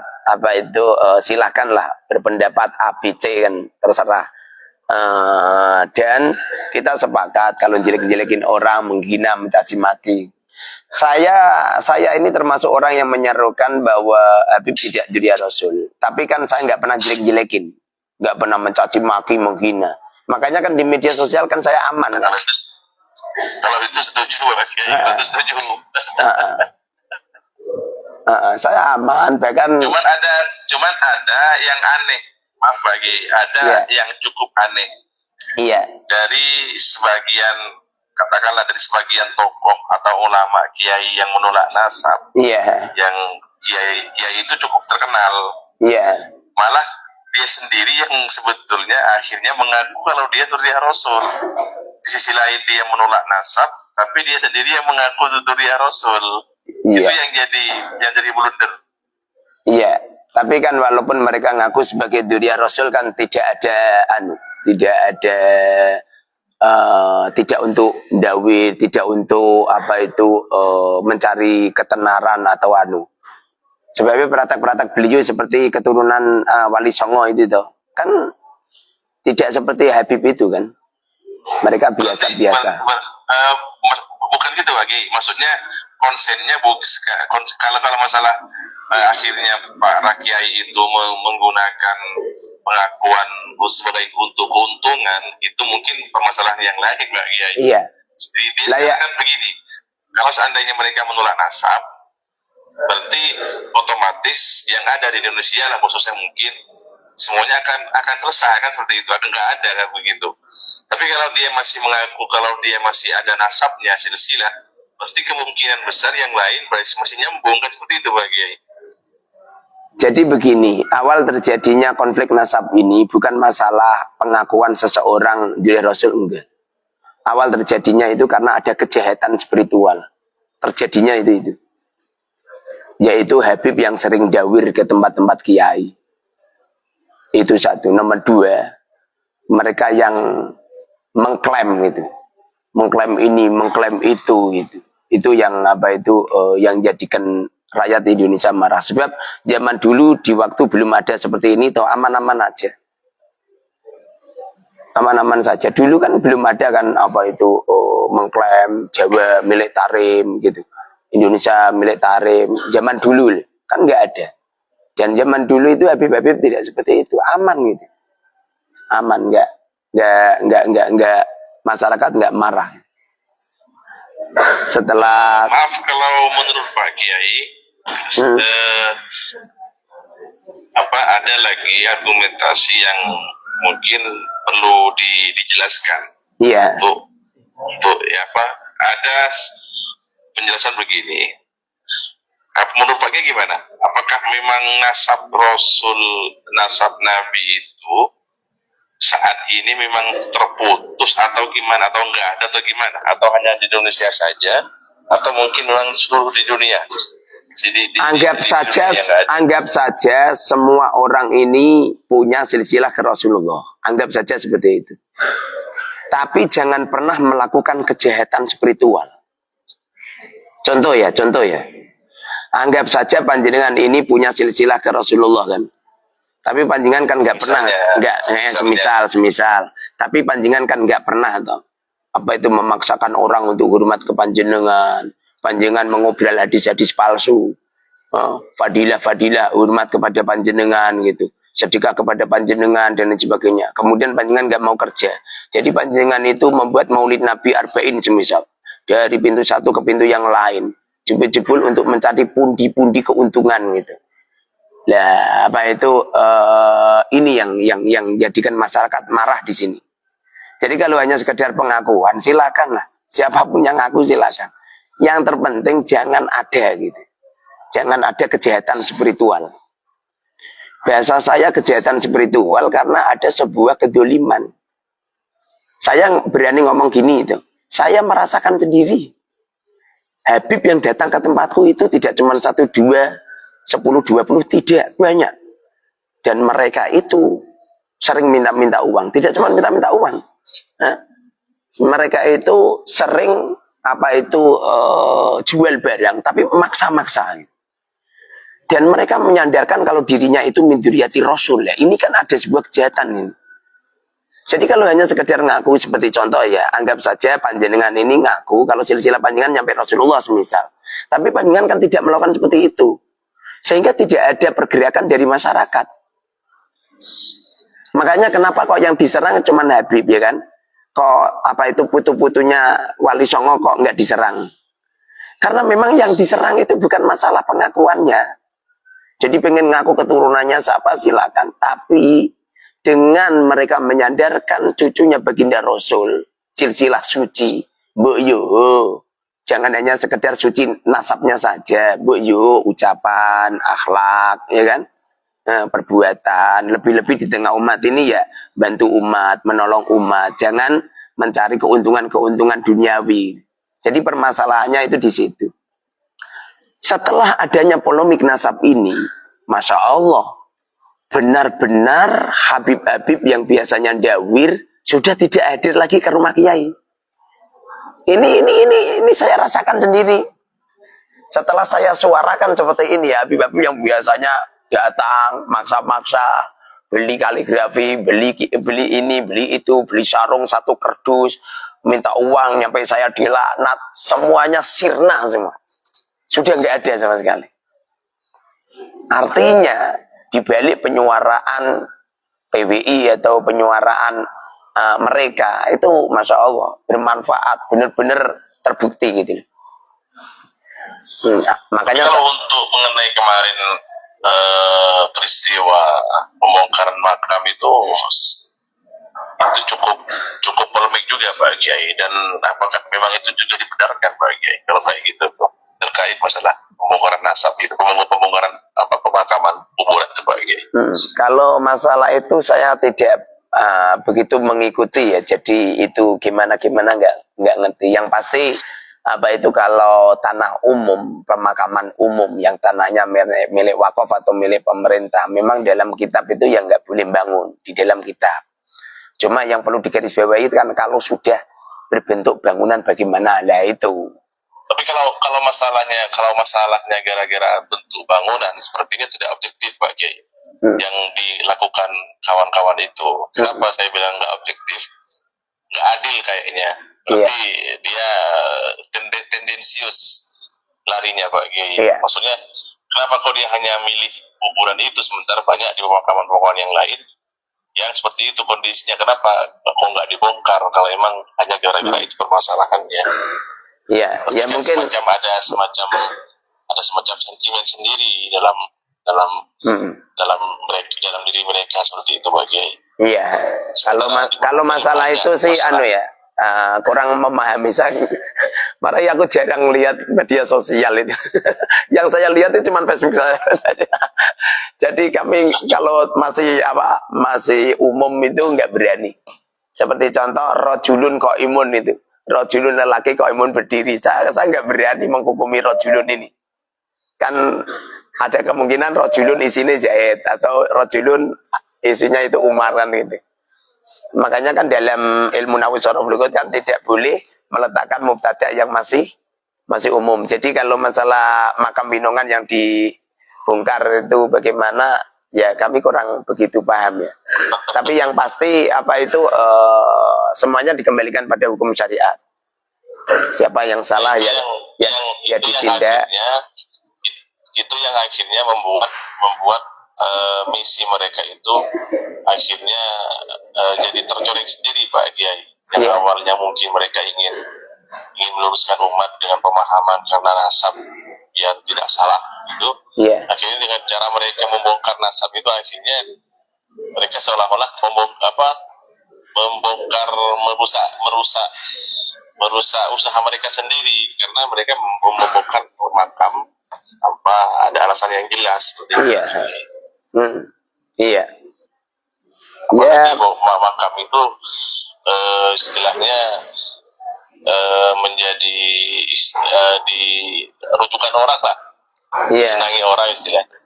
Speaker 2: silakanlah berpendapat A, B, C kan terserah. Dan kita sepakat kalau jelek-jelekin orang, menghina, mencaci maki. Saya ini termasuk orang yang menyerukan bahwa Habib tidak diri Rasul. Tapi kan saya nggak pernah jelek-jelekin, nggak pernah mencaci maki, menghina. Makanya kan di media sosial kan saya aman kan.
Speaker 1: Kalau itu setuju, itu setuju.
Speaker 2: Saya aman, bahkan
Speaker 1: cuman ada yang aneh, maaf lagi, yang cukup aneh.
Speaker 2: Iya.
Speaker 1: Dari sebagian tokoh atau ulama kiai yang menolak nasab.
Speaker 2: Iya.
Speaker 1: Yang kiai itu cukup terkenal.
Speaker 2: Iya.
Speaker 1: Malah dia sendiri yang sebetulnya akhirnya mengaku kalau dia duri Rasul. Di sisi lain dia menolak nasab, tapi dia sendiri yang mengaku duri Rasul.
Speaker 2: Iya.
Speaker 1: Itu yang jadi blunder.
Speaker 2: Iya, tapi kan walaupun mereka ngaku sebagai duri Rasul kan tidak untuk dakwah, tidak untuk mencari ketenaran atau Sebabnya peratak-peratak beliau seperti keturunan Wali Songo itu toh. Kan tidak seperti Habib itu kan. Mereka biasa-biasa.
Speaker 1: Bukan gitu lagi. Maksudnya konsennya kalau masalah akhirnya para kiai itu menggunakan pengakuan sebagai untuk keuntungan, itu mungkin permasalahan yang lain Pak Kiai.
Speaker 2: Iya.
Speaker 1: Dia kan begini. Kalau seandainya mereka menolak nasab, berarti otomatis yang ada di Indonesia lah khususnya mungkin semuanya akan selesai kan seperti itu, nggak ada kan begitu. Tapi kalau dia masih mengaku kalau dia masih ada nasabnya silsilah, berarti kemungkinan besar yang lain masih nyambung kan seperti itu Pak Kiai.
Speaker 2: Jadi begini, awal terjadinya konflik nasab ini bukan masalah pengakuan seseorang dari Rasul, enggak. Awal terjadinya itu karena ada kejahatan spiritual. Terjadinya itu. Yaitu Habib yang sering dawir ke tempat-tempat kiai. Itu satu. Nomor dua, mereka yang mengklaim gitu, mengklaim ini, mengklaim itu gitu. Itu yang apa itu yang jadikan rakyat Indonesia marah. Sebab zaman dulu di waktu belum ada seperti ini, toh aman-aman aja. Aman-aman saja. Dulu kan belum ada kan apa itu mengklaim Jawa milik Tarim gitu. Indonesia milik Tarim. Zaman dulu kan nggak ada. Dan zaman dulu itu Habib-Habib tidak seperti itu, aman gitu. Aman, nggak masyarakat nggak marah. Setelah
Speaker 1: maaf kalau menurut Pak Kiai ada lagi argumentasi yang mungkin perlu dijelaskan.
Speaker 2: Iya.
Speaker 1: Untuk ada penjelasan begini. Menurut Pak Kiai gimana? Apakah memang nasab Rasul, nasab Nabi itu saat ini memang terputus atau gimana, atau enggak ada atau gimana, atau hanya di Indonesia saja, atau mungkin memang seluruh di dunia?
Speaker 2: Anggap saja semua orang ini punya silsilah ke Rasulullah. Anggap saja seperti itu. Tapi jangan pernah melakukan kejahatan spiritual. Contoh ya. Anggap saja panjenengan ini punya silsilah ke Rasulullah kan. Tapi panjenengan kan nggak pernah, semisal. Tapi panjenengan kan nggak pernah toh. Apa itu memaksakan orang untuk hormat ke panjenengan. Panjenengan mengobrol hadis-hadis palsu. Fadilah hormat kepada panjenengan gitu. Sedekah kepada panjenengan dan lain sebagainya. Kemudian panjenengan nggak mau kerja. Jadi panjenengan itu membuat maulid Nabi Arba'in semisal. Dari pintu satu ke pintu yang lain. Jebul-jebul untuk mencari pundi-pundi keuntungan gitu. Nah, apa itu ini yang jadikan masyarakat marah di sini. Jadi kalau hanya sekedar pengakuan, silakan lah. Siapapun yang ngaku silakan. Yang terpenting jangan ada gitu. Jangan ada kejahatan spiritual. Bahasa saya kejahatan spiritual karena ada sebuah kedoliman. Saya berani ngomong gini itu. Saya merasakan sendiri. Habib yang datang ke tempatku itu tidak cuma 1, 2, 10, 20, tidak, banyak. Dan mereka itu sering minta-minta uang. Tidak cuma minta-minta uang. Mereka itu sering jual barang, tapi maksa-maksa. Dan mereka menyandarkan kalau dirinya itu min dzurriyyati Rasul. Ya. Ini kan ada sebuah kejahatan ini. Jadi kalau hanya sekedar ngaku seperti contoh ya, anggap saja panjenengan ini ngaku kalau silsilah panjenengan nyampe Rasulullah semisal. Tapi panjenengan kan tidak melakukan seperti itu. Sehingga tidak ada pergerakan dari masyarakat. Makanya kenapa kok yang diserang cuma Habib ya kan? Kok putu-putunya Wali Songo kok nggak diserang? Karena memang yang diserang itu bukan masalah pengakuannya. Jadi pengen ngaku keturunannya siapa silakan. Tapi dengan mereka menyandarkan cucunya baginda Rasul, silsilah suci, jangan hanya sekedar suci nasabnya saja, ucapan, akhlak, ya kan, perbuatan, lebih-lebih di tengah umat ini ya bantu umat, menolong umat, jangan mencari keuntungan duniawi. Jadi permasalahannya itu di situ. Setelah adanya polemik nasab ini, Masya Allah, benar-benar Habib-Habib yang biasanya dawir sudah tidak hadir lagi ke rumah Kiai. Ini saya rasakan sendiri. Setelah saya suarakan seperti ini ya, Habib-Habib yang biasanya datang maksa-maksa, beli kaligrafi, beli ini, beli itu, beli sarung 1 kardus, minta uang, nyampe saya dilaknat, semuanya sirna semua. Sudah nggak ada sama sekali. Artinya di balik penyuaraan PWI atau penyuaraan mereka itu Masya Allah bermanfaat, benar-benar terbukti gitu. Makanya
Speaker 1: kalau untuk mengenai kemarin peristiwa pembongkaran makam itu cukup polemik juga Pak Kiai, dan apakah memang itu juga dibenarkan Pak Kiai kalau kayak gitu terkait masalah pembongkaran nasab itu, pembongkaran pemakaman kuburan itu Pak Kiai?
Speaker 2: Kalau masalah itu saya tidak begitu mengikuti ya, jadi itu gimana nggak ngerti. Yang pasti apa itu kalau tanah umum, pemakaman umum yang tanahnya milik wakaf atau milik pemerintah, memang dalam kitab itu yang nggak boleh bangun di dalam kitab. Cuma yang perlu digarisbawahi kan kalau sudah berbentuk bangunan bagaimana, nah itu.
Speaker 1: Tapi kalau masalahnya gara-gara bentuk bangunan sepertinya tidak objektif Pak Kiai. Yang dilakukan kawan-kawan itu. Kenapa saya bilang nggak objektif? Nggak adil kayaknya. Berarti dia tendensius larinya Pak Kiai. Maksudnya kenapa kok dia hanya milih kuburan itu sementara banyak di pemakaman-pemakaman yang lain yang seperti itu kondisinya, kenapa kok nggak dibongkar kalau emang hanya gara-gara itu permasalahannya?
Speaker 2: Iya, ya mungkin
Speaker 1: ada semacam sentimen sendiri dalam diri mereka seperti itu Pak Kiai.
Speaker 2: Iya, kalau masalah itu sih kurang memahami saya. Makanya aku jarang lihat media sosial itu. Yang saya lihat itu cuma Facebook saya saja. Jadi kami kalau masih umum itu nggak berani. Seperti contoh rojulun kok imun itu. Rojulun lelaki kok imun berdiri. Saya nggak berani menghukumi rojulun ini. Kan ada kemungkinan rojulun isinya Zaid atau rojulun isinya itu Umar kan gitu. Makanya kan dalam ilmu nahwu sharaf lugat kan tidak boleh meletakkan mubtada yang masih umum. Jadi kalau masalah makam binongan yang dibongkar itu bagaimana, ya kami kurang begitu paham ya. Tapi yang pasti semuanya dikembalikan pada hukum syariat. Siapa yang salah ya ditindak.
Speaker 1: Itu yang akhirnya membuat misi mereka itu akhirnya jadi tercoreng sendiri Pak Kiai. Yang awalnya mungkin mereka ingin meluruskan umat dengan pemahaman karena nasab yang tidak salah itu, akhirnya dengan cara mereka membongkar nasab itu akhirnya mereka seolah-olah membongkar merusak usaha mereka sendiri karena mereka membongkar makam tanpa ada alasan yang jelas seperti itu.
Speaker 2: Iya.
Speaker 1: Makam itu istilahnya menjadi di rujukan orang lah. Senangi orang istilahnya.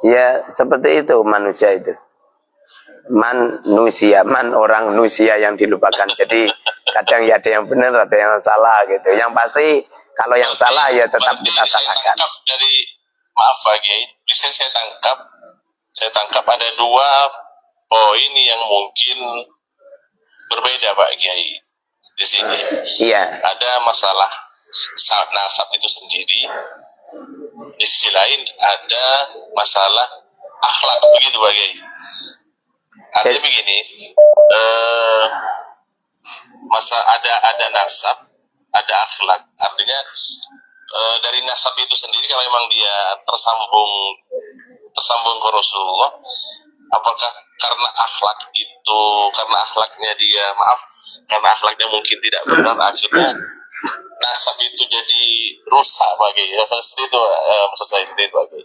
Speaker 2: Ya seperti itu manusia itu. Orang nusia yang dilupakan. Jadi kadang ya ada yang benar, ada yang salah gitu. Yang pasti kalau yang salah ya tetap kita salahkan.
Speaker 1: Maaf Pak Kiai, bisa saya tangkap ada dua poin yang mungkin berbeda Pak Kiai di sini.
Speaker 2: Iya.
Speaker 1: Ada masalah nasab itu sendiri. Di sisi lain ada masalah akhlak, begitu Pak Kiai. Artinya begini, ada nasab, ada akhlak. Artinya dari nasab itu sendiri kalau memang dia tersambung ke Rasulullah, apakah karena karena akhlaknya mungkin tidak benar, akhirnya nasab itu jadi rusak bagi seperti itu maksud saya seperti itu bagi.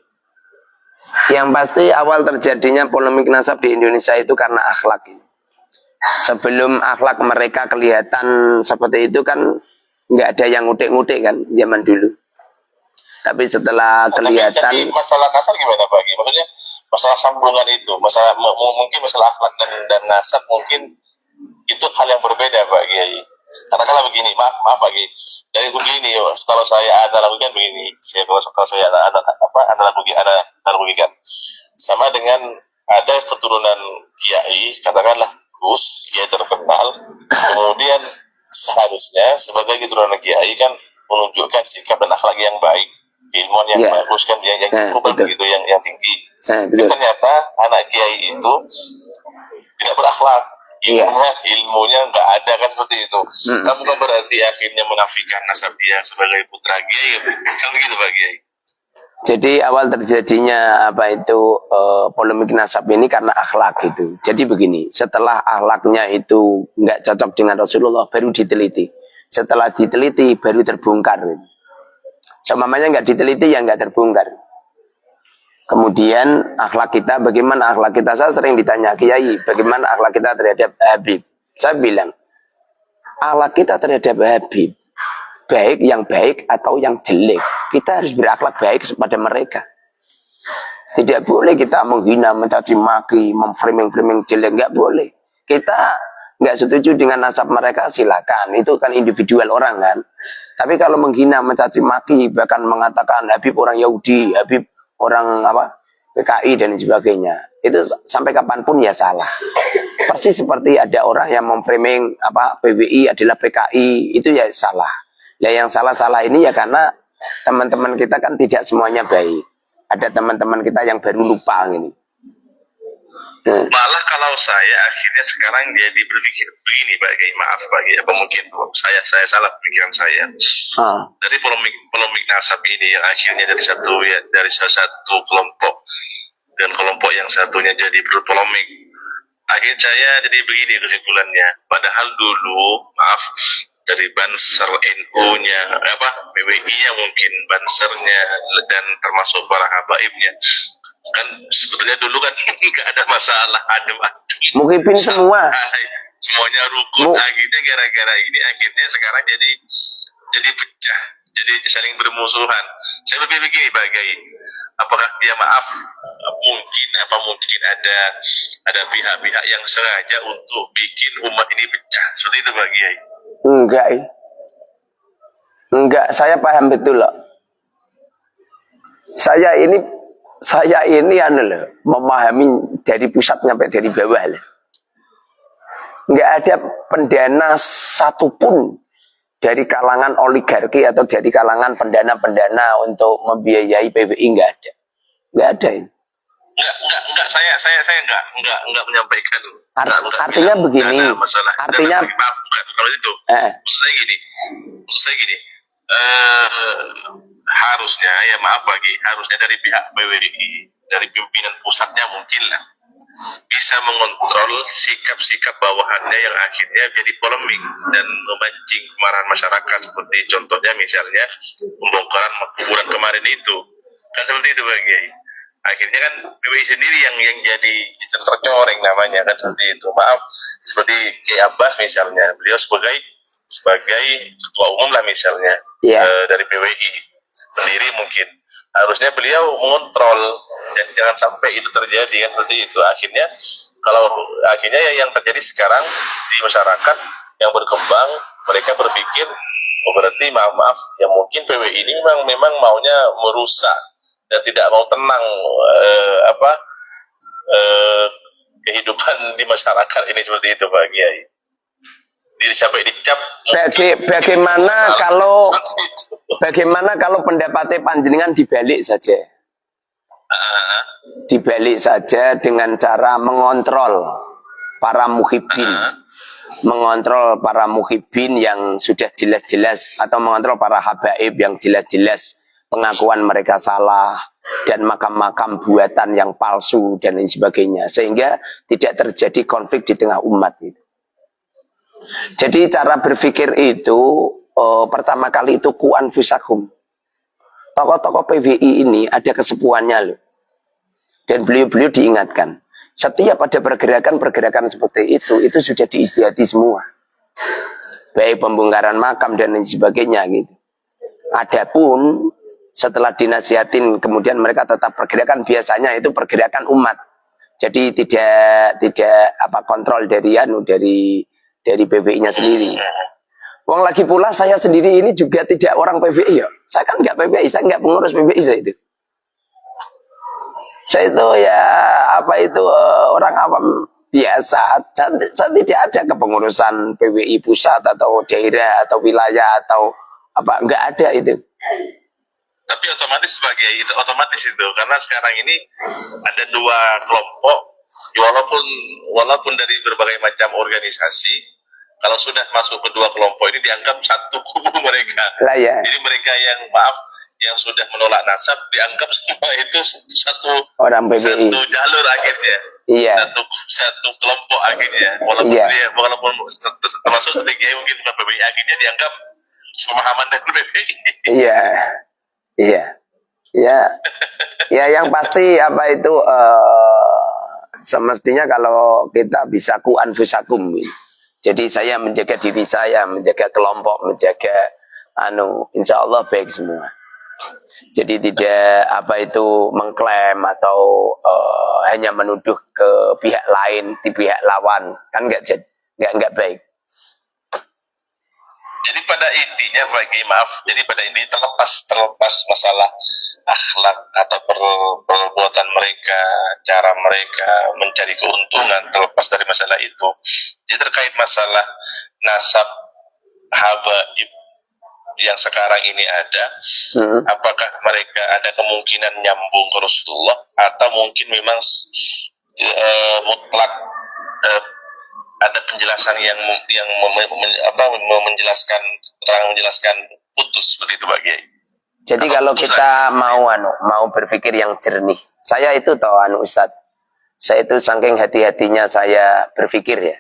Speaker 2: Yang pasti awal terjadinya polemik nasab di Indonesia itu karena akhlak. Sebelum akhlak mereka kelihatan seperti itu kan nggak ada yang ngutik-ngutik kan zaman dulu. Tapi setelah kelihatan.
Speaker 1: Tapi masalah nasab gimana Pak? Maksudnya masalah sambungan itu, mungkin masalah akhlak dan nasab mungkin itu hal yang berbeda Pak Kiai. Katakanlah begini, maaf Pak Kiai. Dari begini, kalau saya analogikan begini, kalau saya analogikan sama dengan ada keturunan kiai, katakanlah Gus, kiai terkenal, kemudian seharusnya sebagai keturunan kiai kan menunjukkan sikap dan akhlak yang baik, ilmuwan yang bagus kan, yang cukup begitu, yang tinggi. Ternyata anak kiai itu tidak berakhlak, ilmunya nggak ada kan seperti itu. Kamu kan berarti akhirnya menafikan nasab dia sebagai putra kiai, kan begitu Pak Kiai.
Speaker 2: Jadi awal terjadinya polemik nasab ini karena akhlak gitu. Jadi begini, setelah akhlaknya itu nggak cocok dengan Rasulullah, baru diteliti. Setelah diteliti, baru terbongkar. Gitu. Semamanya nggak diteliti, ya nggak terbongkar. Kemudian akhlak kita, bagaimana akhlak kita? Saya sering ditanya, Kiai, bagaimana akhlak kita terhadap Habib? Saya bilang, akhlak kita terhadap Habib baik yang baik atau yang jelek. Kita harus berakhlak baik kepada mereka. Tidak boleh kita menghina, mencaci maki, memframing jelek, nggak boleh. Kita nggak setuju dengan nasab mereka, silakan. Itu kan individual orang kan. Tapi kalau menghina, mencaci maki, bahkan mengatakan Habib orang Yahudi, Habib orang apa PKI dan sebagainya, itu sampai kapanpun ya salah. Persis seperti ada orang yang memframing apa PBI adalah PKI, itu ya salah. Ya yang salah-salah ini ya karena teman-teman kita kan tidak semuanya baik. Ada teman-teman kita yang baru lupa ini.
Speaker 1: Malah kalau saya akhirnya sekarang jadi berpikir begini Pak Kiai, maaf Pak Kiai, apa mungkin saya salah pemikiran saya. Dari polemik nasab ini yang akhirnya dari salah satu kelompok dan kelompok yang satunya jadi berpolemik. Akhirnya saya jadi begini kesimpulannya. Padahal dulu maaf dari Banser NU-nya PWI-nya mungkin Bansernya dan termasuk para habaibnya kan sebetulnya dulu kan nggak ada masalah, adem
Speaker 2: Muhibin semua
Speaker 1: semuanya rukun. Akhirnya gara-gara ini akhirnya sekarang jadi pecah, jadi saling bermusuhan. Saya lebih begini Bagai, apakah ya maaf mungkin ada pihak-pihak yang sengaja untuk bikin umat ini pecah seperti itu Bagai?
Speaker 2: Enggak, saya paham betul loh. Saya ini memahami dari pusat sampai dari bawah loh. Enggak ada pendana satupun dari kalangan oligarki atau dari kalangan pendana-pendana untuk membiayai PBI, enggak ada ini.
Speaker 1: Enggak, saya enggak menyampaikan.
Speaker 2: Artinya begini. Artinya
Speaker 1: bukan kalau itu. Maksud saya gini. Harusnya ya maaf Bagi, harusnya dari pihak PWI, dari pimpinan pusatnya mungkin lah bisa mengontrol sikap-sikap bawahannya yang akhirnya jadi polemik dan memancing kemarahan masyarakat, seperti contohnya misalnya pembongkaran kuburan kemarin itu kan seperti itu Bagi. Akhirnya kan PWI sendiri yang jadi tercoreng namanya kan seperti itu. Maaf, seperti Kiai Abbas misalnya, beliau sebagai ketua umum lah misalnya dari PWI pendiri, mungkin harusnya beliau mengontrol dan jangan sampai itu terjadi kan seperti itu. Akhirnya yang terjadi sekarang di masyarakat yang berkembang, mereka berpikir berarti maaf ya mungkin PWI ini memang maunya merusak dan tidak mau tenang kehidupan di masyarakat ini seperti itu Pak Kiai. Sampai dicap.
Speaker 2: Bagaimana kalau pendapatnya panjenengan dibalik saja? Dibalik saja dengan cara mengontrol para muhibin. Mengontrol para muhibin yang sudah jelas-jelas, atau mengontrol para habaib yang jelas-jelas pengakuan mereka salah dan makam-makam buatan yang palsu dan lain sebagainya, sehingga tidak terjadi konflik di tengah umat itu. Jadi cara berpikir itu pertama kali itu ku anfusakum. Tokoh-tokoh PWI ini ada kesepuannya loh. Dan beliau-beliau diingatkan. Setiap ada pergerakan-pergerakan seperti itu sudah diistihati semua. Baik pembongkaran makam dan lain sebagainya gitu. Adapun setelah dinasihatin kemudian mereka tetap pergerakan, biasanya itu pergerakan umat. Jadi tidak kontrol dari PBI-nya sendiri. Wong lagi pula saya sendiri ini juga tidak orang PBI ya. Saya kan nggak PBI, saya nggak pengurus PBI saya itu. Saya itu ya orang awam biasa. Saya tidak ada kepengurusan PBI pusat atau daerah atau wilayah atau nggak ada itu.
Speaker 1: Tapi otomatis itu karena sekarang ini ada dua kelompok, walaupun dari berbagai macam organisasi, kalau sudah masuk ke dua kelompok ini dianggap satu kubu mereka. Jadi mereka yang sudah menolak nasab dianggap semua itu satu
Speaker 2: orang PBI,
Speaker 1: satu jalur akhirnya. Satu kelompok akhirnya, walaupun termasuk PBI mungkin bukan PBI, akhirnya dianggap pemahaman dari PBI. Ya yang pasti semestinya kalau kita bisa ku anfusakum. Jadi saya menjaga diri saya, menjaga kelompok, menjaga
Speaker 2: insya Allah baik semua. Jadi tidak mengklaim atau hanya menuduh ke pihak lain, di pihak lawan, kan nggak baik.
Speaker 1: Jadi pada intinya Pak Kiai, maaf, jadi pada ini terlepas masalah akhlak atau perbuatan mereka, cara mereka mencari keuntungan, terlepas dari masalah itu. Jadi terkait masalah nasab habaib yang sekarang ini ada, apakah mereka ada kemungkinan nyambung ke Rasulullah atau mungkin memang mutlak ada penjelasan yang menjelaskan putus seperti itu Pak Kiai.
Speaker 2: Jadi kalau kita mau berpikir yang jernih, saya itu tahu Ustadz, saya itu saking hati-hatinya saya berpikir ya,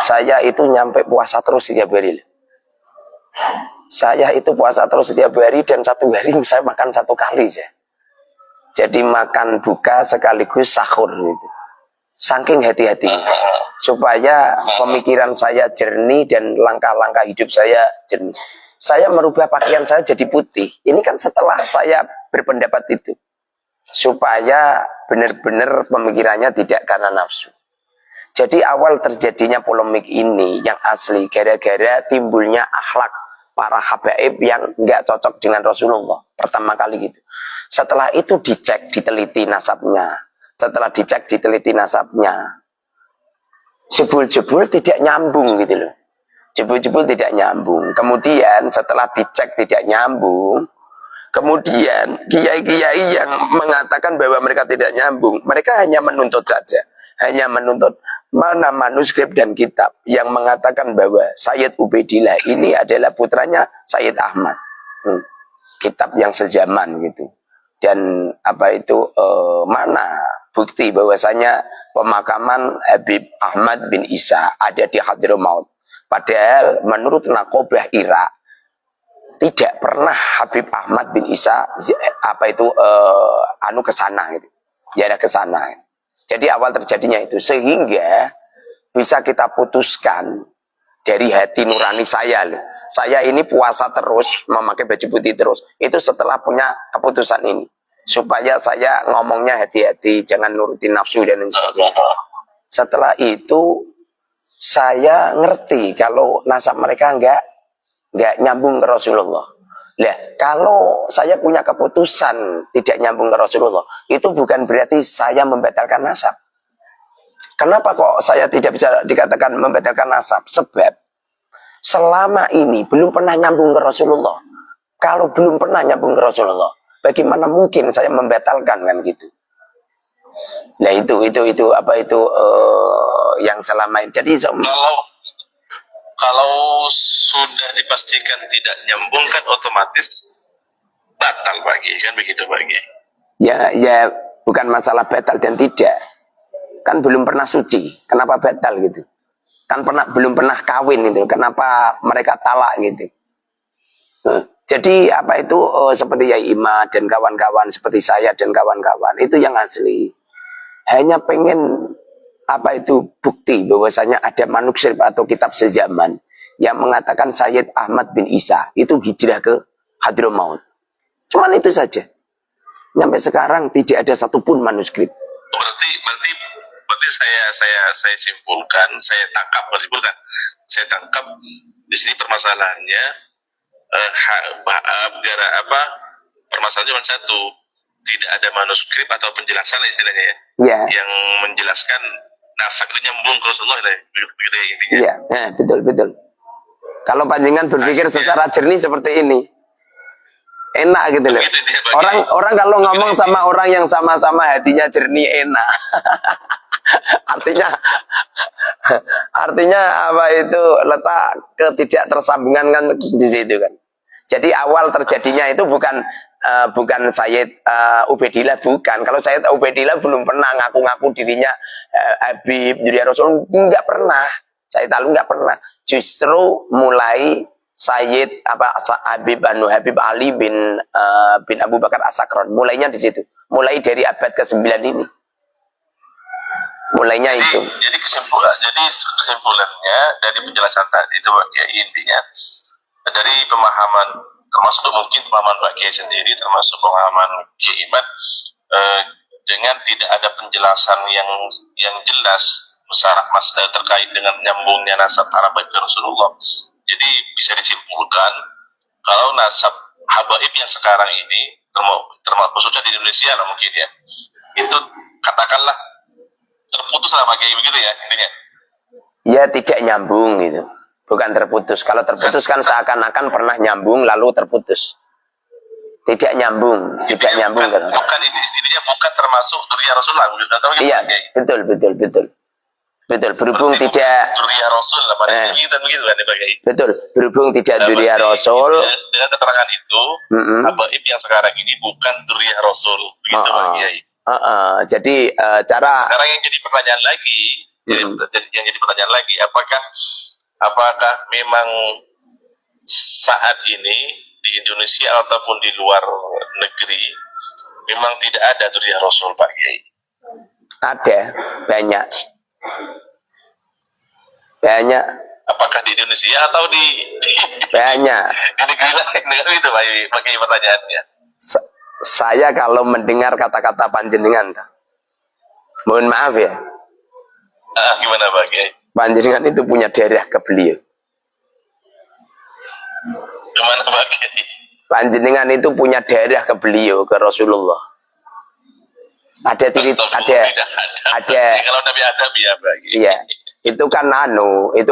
Speaker 2: saya itu nyampe puasa terus setiap hari. Saya itu puasa terus setiap hari dan satu hari saya makan 1 kali ya. Jadi makan buka sekaligus sahur gitu. Saking hati-hati supaya pemikiran saya jernih dan langkah-langkah hidup saya jernih. Saya merubah pakaian saya jadi putih. Ini kan setelah saya berpendapat itu. Supaya benar-benar pemikirannya tidak karena nafsu. Jadi awal terjadinya polemik ini yang asli gara-gara timbulnya akhlak para habaib yang nggak cocok dengan Rasulullah. Pertama kali gitu. Setelah itu dicek, diteliti nasabnya. Setelah dicek, diteliti nasabnya. Jebul-jebul tidak nyambung gitu loh. Jebul-jebul tidak nyambung. Kemudian setelah dicek tidak nyambung. Kemudian kiai-kiai yang mengatakan bahwa mereka tidak nyambung. Mereka hanya menuntut saja. Hanya menuntut mana manuskrip dan kitab yang mengatakan bahwa Sayyid Ubaidillah ini adalah putranya Sayyid Ahmad. Kitab yang sezaman gitu. Dan mana bukti bahwasanya pemakaman Habib Ahmad bin Isa ada di Hadramaut. Padahal menurut Nakobah Irak tidak pernah Habib Ahmad bin Isa ke sana gitu. Ziarah ke sana. Jadi awal terjadinya itu sehingga bisa kita putuskan dari hati nurani saya loh. Saya ini puasa terus, memakai baju putih terus. Itu setelah punya keputusan ini. Supaya saya ngomongnya hati-hati, jangan nurutin nafsu dan sebagainya. Setelah itu saya ngerti kalau nasab mereka enggak nyambung ke Rasulullah. Nah, kalau saya punya keputusan tidak nyambung ke Rasulullah, itu bukan berarti saya membatalkan nasab. Kenapa kok saya tidak bisa dikatakan membatalkan nasab? Sebab selama ini belum pernah nyambung ke Rasulullah. Kalau belum pernah nyambung ke Rasulullah, bagaimana mungkin saya membatalkan kan gitu? Nah itu yang selama ini. Jadi
Speaker 1: kalau sudah dipastikan tidak nyambung kan otomatis batal bagi kan begitu bagi.
Speaker 2: Ya bukan masalah batal dan tidak. Kan belum pernah suci. Kenapa batal gitu? Kan belum pernah kawin gitu. Kenapa mereka talak gitu? Jadi seperti Yai Ima dan kawan-kawan, seperti saya dan kawan-kawan itu yang asli. Hanya pengen bukti bahwasanya ada manuskrip atau kitab sezaman yang mengatakan Sayyid Ahmad bin Isa itu hijrah ke Hadramaut. Cuman itu saja. Sampai sekarang tidak ada satupun manuskrip.
Speaker 1: Berarti saya simpulkan, saya tangkap di sini permasalahannya permasalahannya cuma satu, tidak ada manuskrip atau penjelasan istilahnya ya, yang menjelaskan nasab itu nyambung ke Rasulullah begitu ya intinya.
Speaker 2: Iya, betul. Kalau panjenengan berpikir secara jernih seperti ini, enak gitu loh. Orang kalau ngomong sama orang yang sama-sama hatinya jernih enak. artinya letak ketidak tersambungan kan di situ kan. Jadi awal terjadinya itu bukan Sayyid Ubaidillah, bukan. Kalau Sayyid Ubaidillah belum pernah ngaku-ngaku dirinya Habib jadi Rasul, enggak pernah. Sayyid Ali enggak pernah. Justru mulai Sayyid Habib Ali bin Abu Bakar As-Sakran, mulainya di situ. Mulai dari abad ke-9 ini. Mulainya itu.
Speaker 1: Jadi kesimpulannya dari penjelasan tadi itu ya intinya dari pemahaman, termasuk mungkin pemahaman Pak Kiai sendiri, termasuk pemahaman Kiai Imad, dengan tidak ada penjelasan yang jelas musyarak masdar terkait dengan nyambungnya nasab para baik Rasulullah. Jadi bisa disimpulkan kalau nasab habaib yang sekarang ini, termasuk khususnya di Indonesia lah mungkin ya, itu katakanlah terputus lah Pak Kiai, begitu ya intinya.
Speaker 2: Ya tidak nyambung gitu. Bukan terputus. Kalau terputus kan seakan-akan pernah nyambung lalu terputus. Tidak nyambung, tidak nyambung kan.
Speaker 1: Bukan intinya bukan termasuk dzurriyyah Rasulullah atau gimana?
Speaker 2: Iya, betul. Betul, berhubung
Speaker 1: berarti
Speaker 2: tidak
Speaker 1: dzurriyyah Rasul lah pada begitu kan Pak Kiai.
Speaker 2: Betul, berhubung tidak dzurriyyah Rasul.
Speaker 1: Dengan keterangan itu, habaib yang sekarang ini bukan dzurriyyah Rasul, begitu Pak Kiai.
Speaker 2: Jadi cara
Speaker 1: sekarang yang jadi pertanyaan lagi, yang jadi pertanyaan lagi, apakah memang saat ini di Indonesia ataupun di luar negeri memang tidak ada dzurriyyah Rasul Pak Kiai?
Speaker 2: Ada, banyak.
Speaker 1: Apakah di Indonesia atau di
Speaker 2: banyak
Speaker 1: di negeri lain itu Pak Kiai pertanyaannya?
Speaker 2: Saya kalau mendengar kata-kata panjenengan, mohon maaf ya.
Speaker 1: Gimana Pak Kiai?
Speaker 2: Panjenengan itu punya daerah ke beliau.
Speaker 1: Gimana Pak Kiai?
Speaker 2: Panjenengan itu punya daerah ke beliau, ke Rasulullah. Ada cerita, ada.
Speaker 1: Kalau Nabi Adam ya Pak Kiai.
Speaker 2: Iya, itu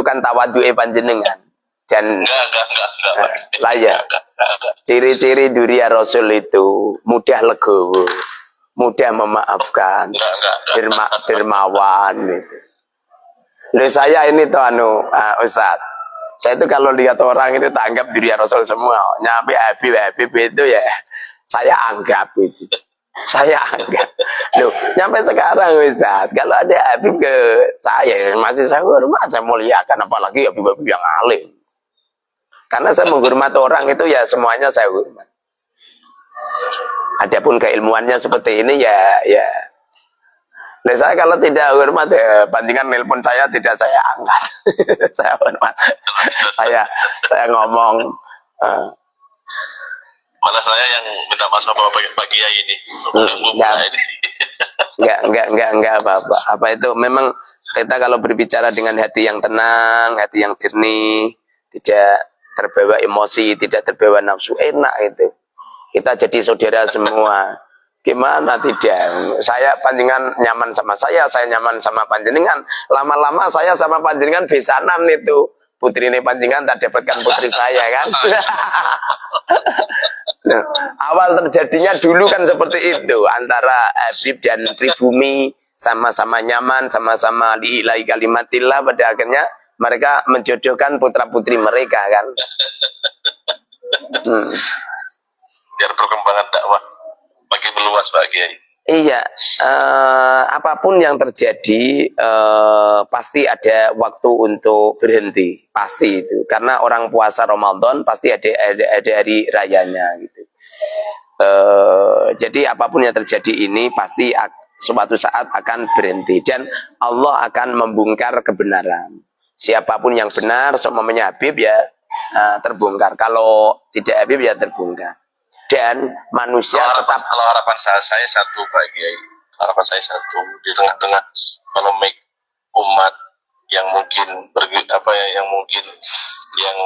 Speaker 2: kan tawadhu'e panjenengan. Dan
Speaker 1: Enggak.
Speaker 2: lah ya. Ciri-ciri dzurriyyah Rasul itu mudah legowo, mudah memaafkan, dermawan gitu. Loh, saya ini tuh Ustaz. Saya itu kalau lihat orang itu tak anggap dzurriyyah Rasul semua. Nyampe Habib itu ya saya anggap itu. Saya anggap. Loh, nyampe sekarang Ustaz, kalau ada Habib ke saya masih saya hormat, saya muliakan, apalagi Habib-habib yang alim. Karena saya menghormat orang itu ya semuanya saya hormat. Adapun keilmuannya seperti ini ya. Nah, saya kalau tidak hormat ya bandingan nelpon saya tidak saya angkat. Saya hormat. saya ngomong.
Speaker 1: Malah saya yang minta maaf sama Pak Kiai ini.
Speaker 2: Enggak apa-apa. Apa itu memang kita kalau berbicara dengan hati yang tenang, hati yang jernih, tidak terbawa emosi, tidak terbawa nafsu, enak itu. Kita jadi saudara semua. Gimana tidak? Saya panjenengan nyaman sama saya nyaman sama panjenengan. Lama-lama saya sama panjenengan besanan itu. Putri ini panjenengan tak dapatkan putri saya kan. Nah, awal terjadinya dulu kan seperti itu. Antara Habib dan pribumi sama-sama nyaman, sama-sama lillahi kalimatillah, pada akhirnya mereka menjodohkan putra-putri mereka kan.
Speaker 1: Biar perkembangan dakwah makin meluas Pak Kiai.
Speaker 2: Iya, apapun yang terjadi pasti ada waktu untuk berhenti, pasti itu. Karena orang puasa Ramadan pasti ada hari rayanya gitu. Jadi apapun yang terjadi ini pasti suatu saat akan berhenti dan Allah akan membongkar kebenaran. Siapapun yang benar, semuanya Habib ya terbongkar. Kalau tidak Habib ya terbongkar. Dan manusia tetap.
Speaker 1: Kalau harapan saya satu Pak Kiai, harapan saya satu di tengah-tengah polemik umat yang mungkin yang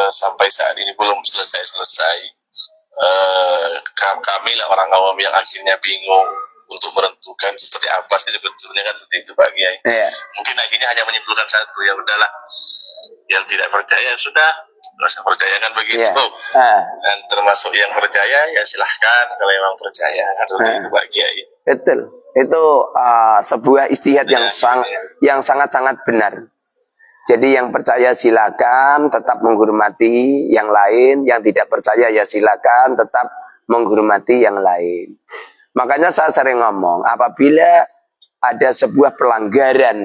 Speaker 1: sampai saat ini belum selesai. Kami lah orang awam yang akhirnya bingung untuk menentukan seperti apa sih sebetulnya kan seperti itu Pak Kiai.
Speaker 2: Yeah.
Speaker 1: Mungkin akhirnya hanya menyimpulkan satu, ya udahlah, yang tidak percaya sudah nggak usah percaya kan begitu. Yeah. Dan termasuk yang percaya ya silahkan kalau memang percaya atau itu Pak Kiai.
Speaker 2: Betul. Itu sebuah istihad yang sangat-sangat benar. Jadi yang percaya silakan tetap menghormati yang lain, yang tidak percaya ya silakan tetap menghormati yang lain. Makanya saya sering ngomong, apabila ada sebuah pelanggaran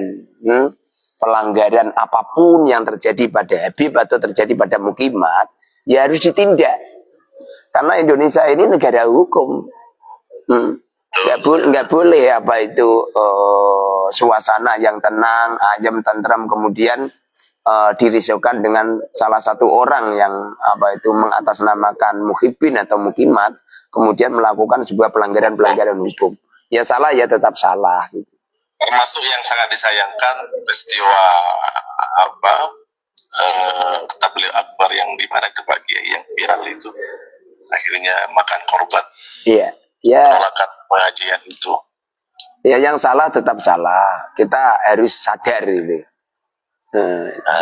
Speaker 2: apapun yang terjadi pada Habib atau terjadi pada Mukimat, ya harus ditindak. Karena Indonesia ini negara hukum. Nggak boleh apa itu suasana yang tenang, ayam tentram, kemudian dirisaukan dengan salah satu orang yang mengatasnamakan muhibbin atau mukimat, kemudian melakukan sebuah pelanggaran hukum. Ya salah, ya tetap salah.
Speaker 1: Termasuk yang sangat disayangkan peristiwa tabligh akbar yang di mana Pak Kiai yang viral itu akhirnya makan korban.
Speaker 2: Iya, ya.
Speaker 1: Penolakan pengajian itu.
Speaker 2: Ya, yang salah tetap salah. Kita harus sadar itu.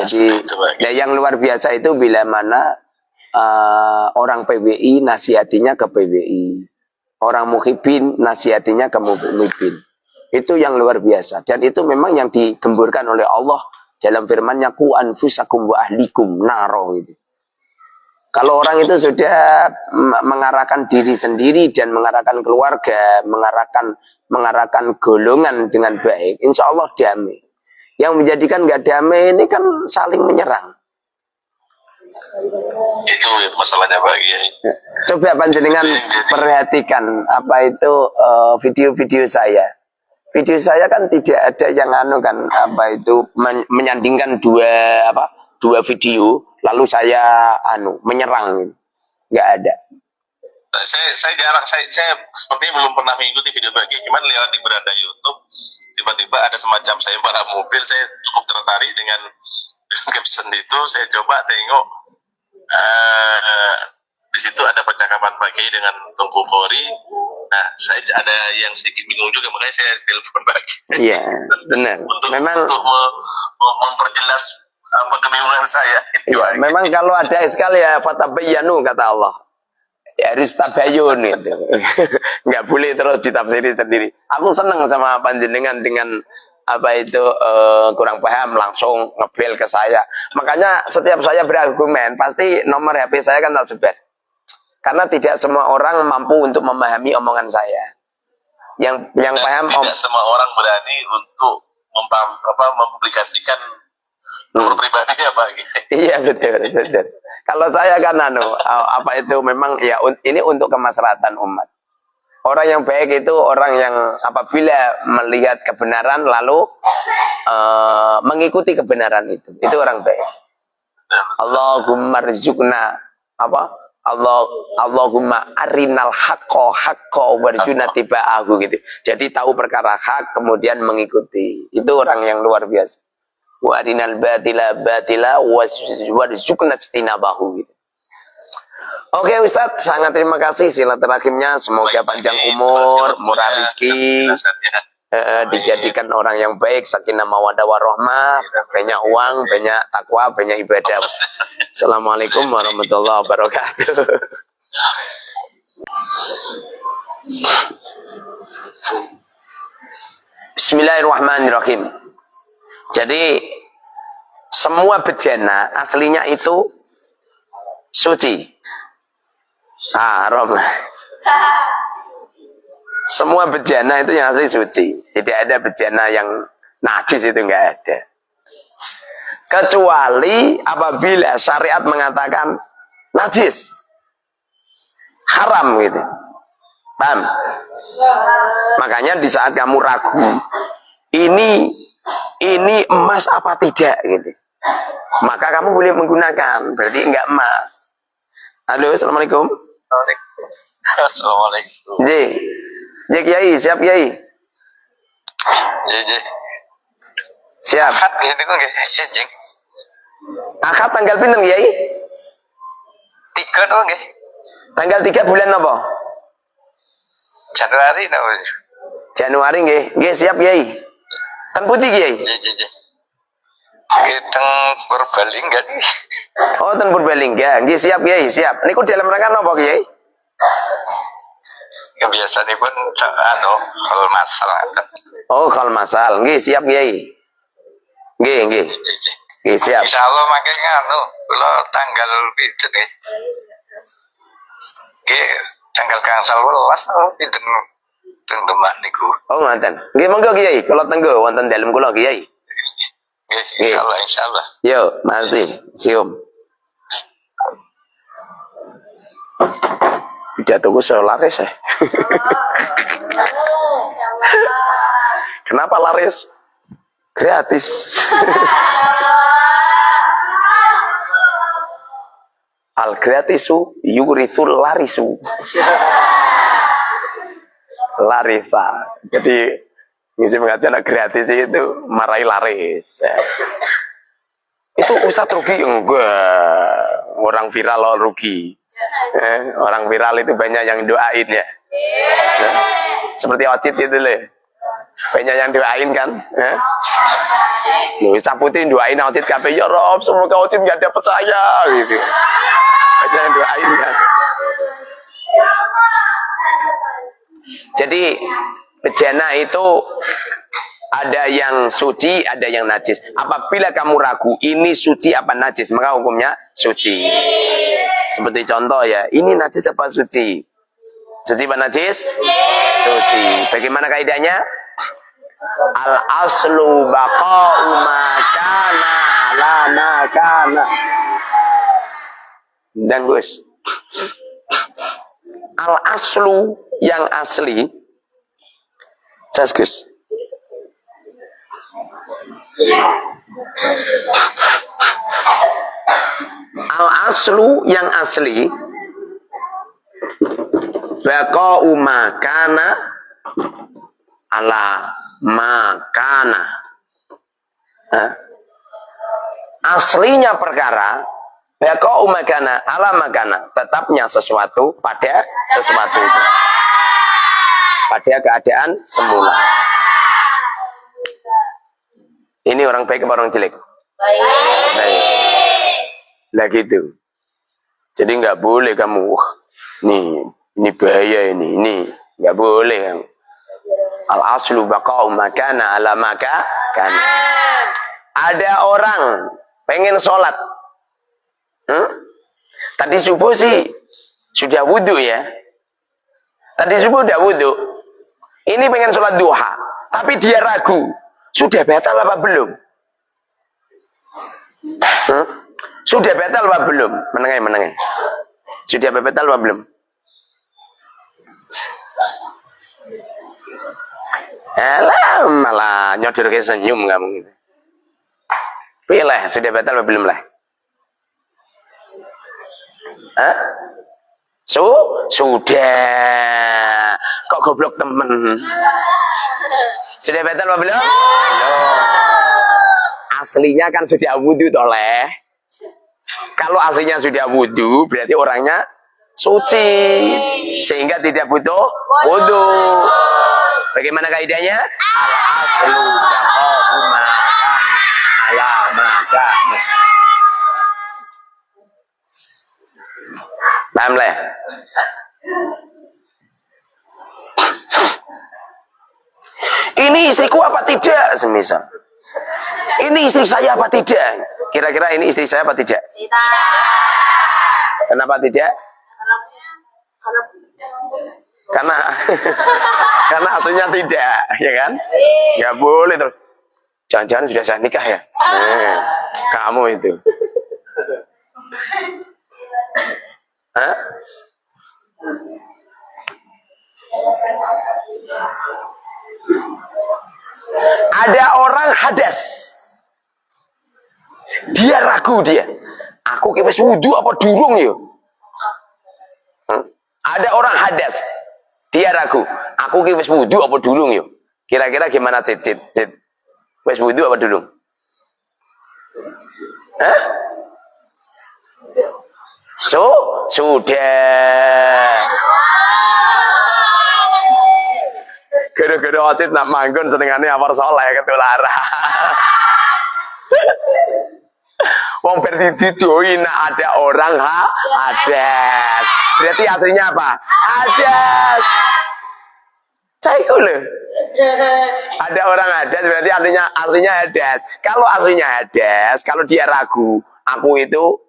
Speaker 2: Jadi ya, yang luar biasa itu bila mana orang PWI nasihatinya ke PWI, orang muhibbin nasihatinya ke muhibbin. Itu yang luar biasa, dan itu memang yang digemburkan oleh Allah dalam firman-Nya, qu anfusakum wa ahlikum naro gitu. Kalau orang itu sudah mengarahkan diri sendiri dan mengarahkan keluarga, mengarahkan golongan dengan baik, insya Allah damai. Yang menjadikan nggak damai ini kan saling menyerang.
Speaker 1: Itu masalahnya Pak Kiai.
Speaker 2: Coba panjenengan perhatikan video-video saya. Video saya kan tidak ada yang menyandingkan dua video lalu saya menyerang. Nggak ada.
Speaker 1: Saya jarang, saya sepertinya belum pernah mengikuti video Pak Kiai. Cuman lewat di beranda YouTube tiba-tiba ada semacam sayembara mobil, saya cukup tertarik dengan caption itu. Saya coba tengok, di situ ada percakapan Pak Kiai dengan Tengku Khori. Nah, saya ada yang sedikit bingung juga, makanya saya telepon Pak Kiai.
Speaker 2: Iya, benar.
Speaker 1: untuk memperjelas kebingungan saya.
Speaker 2: Iya, memang kalau ada iskal ya fatabayyanu kata Allah. Ya harus tabayun gitu. Nggak boleh terus ditafsiri sendiri. Aku senang sama panjenengan dengan kurang paham langsung ngebel ke saya. Makanya setiap saya berargumen pasti nomor HP saya kan tak sebar. Karena tidak semua orang mampu untuk memahami omongan saya. Yang paham
Speaker 1: tidak semua orang berani untuk mempublikasikan nomor pribadinya Pak.
Speaker 2: Iya betul. Kalau saya kan memang ya ini untuk kemaslahatan umat. Orang yang baik itu orang yang apabila melihat kebenaran lalu mengikuti kebenaran itu. Itu orang baik. Allahumma rizukna Allahumma arinal haqqo warjuna tiba'ahu gitu. Jadi tahu perkara hak kemudian mengikuti. Itu orang yang luar biasa. Wa arinal batila warjuna istinabahu gitu. Oke Ustadz, sangat terima kasih silaturahimnya. Semoga panjang umur, murah rezeki, dijadikan orang yang baik, sakinah mawaddah warahmah, banyak uang, banyak takwa, banyak ibadah. Assalamualaikum warahmatullahi wabarakatuh. Bismillahirrahmanirrahim. Jadi semua bejana aslinya itu suci. Haram. Semua bejana itu yang asli suci. Tidak ada bejana yang najis, itu enggak ada. Kecuali apabila syariat mengatakan najis, haram gitu. Paham? Makanya di saat kamu ragu, ini emas apa tidak gitu, maka kamu boleh menggunakan, berarti enggak emas. Halo, assalamualaikum.
Speaker 1: Assalamualaikum.
Speaker 2: J Kiai, siap Kiai? Siap.
Speaker 1: Akad ini kok nggih, Jeng.
Speaker 2: Akad tanggal pinten Kiai?
Speaker 1: 3 to nggih.
Speaker 2: Tanggal 3 bulan apa?
Speaker 1: Januari napa?
Speaker 2: Januari nggih. Nggih siap Kiai. Ten putih Kiai?
Speaker 1: Teng Purbalingga nih.
Speaker 2: Oh, ten Purbalingga. Nggih siap Kiai, siap. Niku dalam rangka napa Kiai?
Speaker 1: Kebiasaan pun kalau masalah.
Speaker 2: Oh, kalau masal. Nggih siap Kiai. Nggih. Nggih siap.
Speaker 1: Insyaallah makai kula tanggal itu nggih. Nggih, tanggal gangsal 12 pinten teng Demak niku.
Speaker 2: Oh, ngoten. Nggih monggo Kiai, kula tenggo wonten dalem kula Kiai.
Speaker 1: Nggih, insyaallah.
Speaker 2: Yo, masih. Sium. Pidatoku saya laris ya. Kenapa laris? Gratis. Al gratisu yurisul larisu. Larisa. Jadi ngisi pengajian gratis itu marahi laris. Itu Ustadz rugi enggak? Orang viral loh rugi. Orang viral itu banyak yang doain ya. Seperti Ocit itu loh. Banyak yang doain kan? Loh, Saputin doain Ocit kabeh ya Rob, semoga Ocit enggak dapat saya gitu. Banyak yang doain kan. Jadi bejana itu ada yang suci, ada yang najis. Apabila kamu ragu ini suci apa najis, maka hukumnya suci. Seperti contoh ya, ini najis apa suci? Suci apa najis? Suci. Bagaimana kaidahnya? Al aslu baqa'u ma kana ala ma kana. Dan Gus, al aslu yang asli, Gus. Al aslu yang asli, baqa'u makana ala makana. Aslinya perkara, baqa'u makana ala makana, tetapnya sesuatu pada sesuatu itu, pada keadaan semula. Ini orang baik apa orang jelek? Baik. Lah gitu. Jadi nggak boleh kamu, ini bahaya ini nggak boleh. Al aslu baqa'u makana ala makana. Ada orang pengen sholat, tadi subuh sih sudah wudhu ya. Tadi subuh udah wudhu. Ini pengen sholat duha, tapi dia ragu. Sudah batal apa belum? Sudah batal apa belum? Menengah. Sudah batal apa belum? Alah, malah nyodor ke senyum kamu. Pilih, sudah batal apa belum lah? Sudah. Kok goblok temen? Sudah batal apa belum? Aslinya kan sudah wudhu toleh. Kalau aslinya sudah wudhu, berarti orangnya suci, sehingga tidak butuh wudhu. Bagaimana kaidahnya? Al-aslu baqa'u ma ala ma kana. Paham lah? Ini istriku apa tidak? Semisal. Ini istri saya apa tidak? Kira-kira ini istri saya apa tidak? Tidak. Kenapa tidak? Karena aslinya tidak, ya kan? Nggak boleh terus. Jangan-jangan sudah saya nikah ya? Kamu itu. Hah? Ada orang hadas. Dia ragu dia. Aku kepes wudu apa durung ya? Ada orang hadas. Dia ragu. Aku kepes wudu apa durung ya? Kira-kira gimana cit? Wes wudu apa durung? Hah? Sudah. Gara-gara Ocit nak manggon senengane awar soleh ketularan. Wong berdidoi nak ada orang hadas. Berarti aslinya apa? Hadas. Caiku loh. Ada orang hadas berarti aslinya hadas. Kalau aslinya hadas, kalau dia ragu, aku itu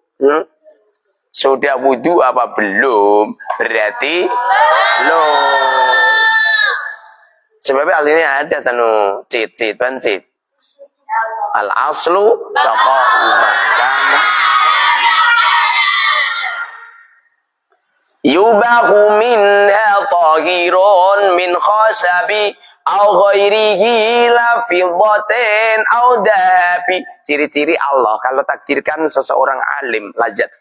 Speaker 2: sudah wudu apa belum? Berarti belum. Sebabnya aslinya ada cit pencit. Al aslu baqa'u makana. Yubahu minha tahirun min khasabi au ghairihi la fiddatin au dahabi. Ciri-ciri Allah kalau takdirkan seseorang alim lazat.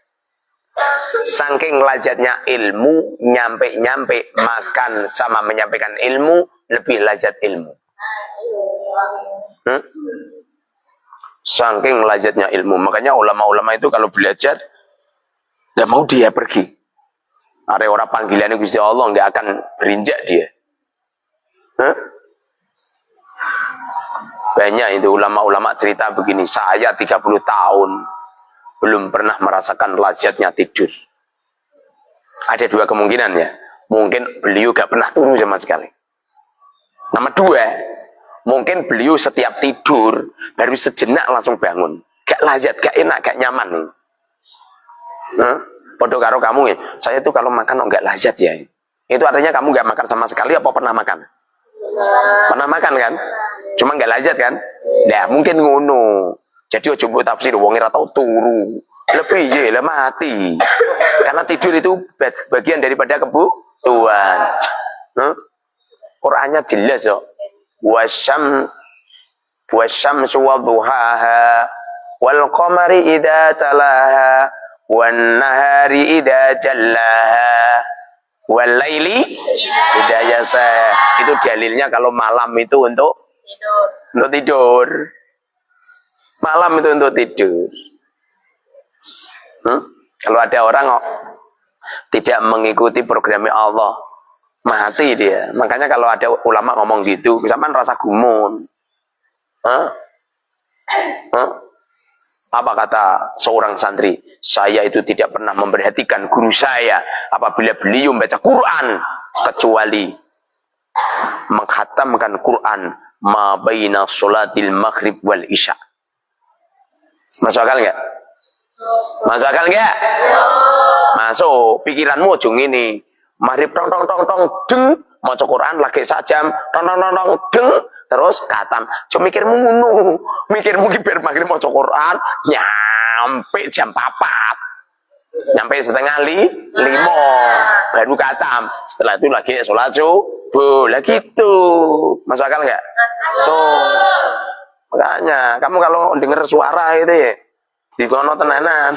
Speaker 2: Saking lazatnya ilmu, nyampe-nyampe makan sama menyampaikan ilmu lebih lazat ilmu. Saking lazatnya ilmu. Makanya ulama-ulama itu kalau belajar tidak mau dia pergi. Ada orang panggilannya Gusti Allah nggak akan berinjak dia. Banyak itu ulama-ulama cerita begini, saya 30 tahun belum pernah merasakan lazatnya tidur. Ada dua kemungkinan ya. Mungkin beliau gak pernah turun sama sekali. Nomor dua, mungkin beliau setiap tidur baru sejenak langsung bangun. Gak lazat, gak enak, gak nyaman nih. Podo karo kamu ya. Saya tuh kalau makan gak lazat ya. Itu artinya kamu gak makan sama sekali apa pernah makan? Pernah makan kan? Cuma gak lazat kan? Nah mungkin ngono. Jadi ojo mbok tafsir wong ora tau turu. Lebih ya mati. Karena tidur itu bagian daripada kebutuhan. Qur'annya jelas yo. Wasyamsu wadduhaha wal qamari idza talaha wan nahari idza jallaha wal laili idza yasa. Itu dalilnya kalau malam itu untuk tidur. Malam itu untuk tidur. Kalau ada orang tidak mengikuti programnya Allah, mati dia. Makanya kalau ada ulama ngomong gitu, misalkan rasa gumun. Apa kata seorang santri? Saya itu tidak pernah memperhatikan guru saya apabila beliau membaca Quran kecuali mengkhatamkan Quran ma baina sholatil maghrib wal isya. Masuk akal enggak? Masuk akal enggak? Masuk. Pikiranmu ujung ini. Maghrib tong tong tong tong deng, maca Quran lagi sajam, tong tong tong tong deng, terus katam. Cuma mikirmu ngono. Mikirmu ki bar maghrib maca Quran nyampe jam 4. Nyampe setengah 5 baru katam. Setelah itu lagi sholat subuh. Lah gitu. Masuk akal enggak? So makanya, kamu kalau dengar suara itu ya, di kono tenanan.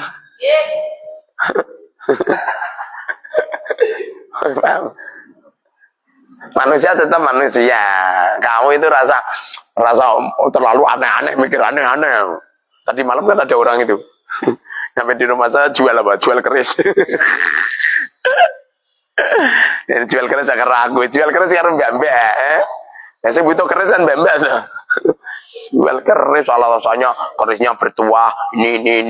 Speaker 2: Manusia tetap manusia. Kamu itu rasa terlalu aneh-aneh, mikir aneh-aneh. Tadi malam kan ada orang itu. Sampai di rumah saya jual apa? Jual keris. Jual keris akan ragu. Jual keris sekarang mbak-mbak. Saya butuh keris kan mbak-mbak tuh. Jual keris alasannya kerisnya bertuah ini.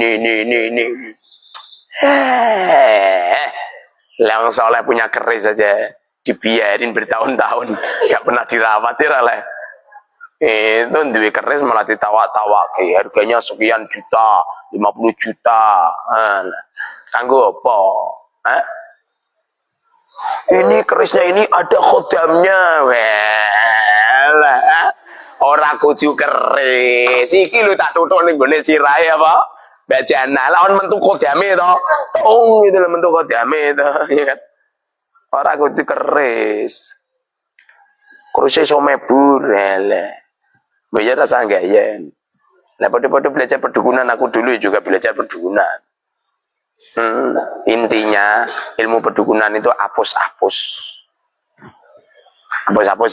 Speaker 2: Yang soleh punya keris saja dibiarin bertahun-tahun gak pernah dirawat ya oleh itu duit keris malah ditawa-tawa harganya sekian juta 50 juta kanggo apa ini kerisnya ini ada khodamnya ora kudu keris iki lho tak tutuk ning gone sirahe apa bajana lawan mentu kodame to tung gitu lho mentu kodame to ya kan ora kudu keris iso mebur lele bayar rasa gayen lah padha-padha belajar perdukunan aku dulu juga belajar perdukunan intinya ilmu perdukunan itu hapus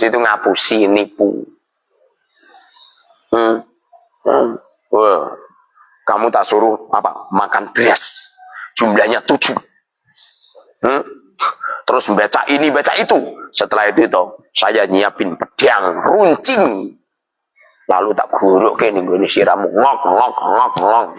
Speaker 2: itu ngapusi nipu. Wah, kamu tak suruh apa? Makan beras. Jumlahnya 7. Terus baca ini, baca itu. Setelah itu saya nyiapin pedang, runcing. Lalu tak guruk ke ning gone siramu ngok.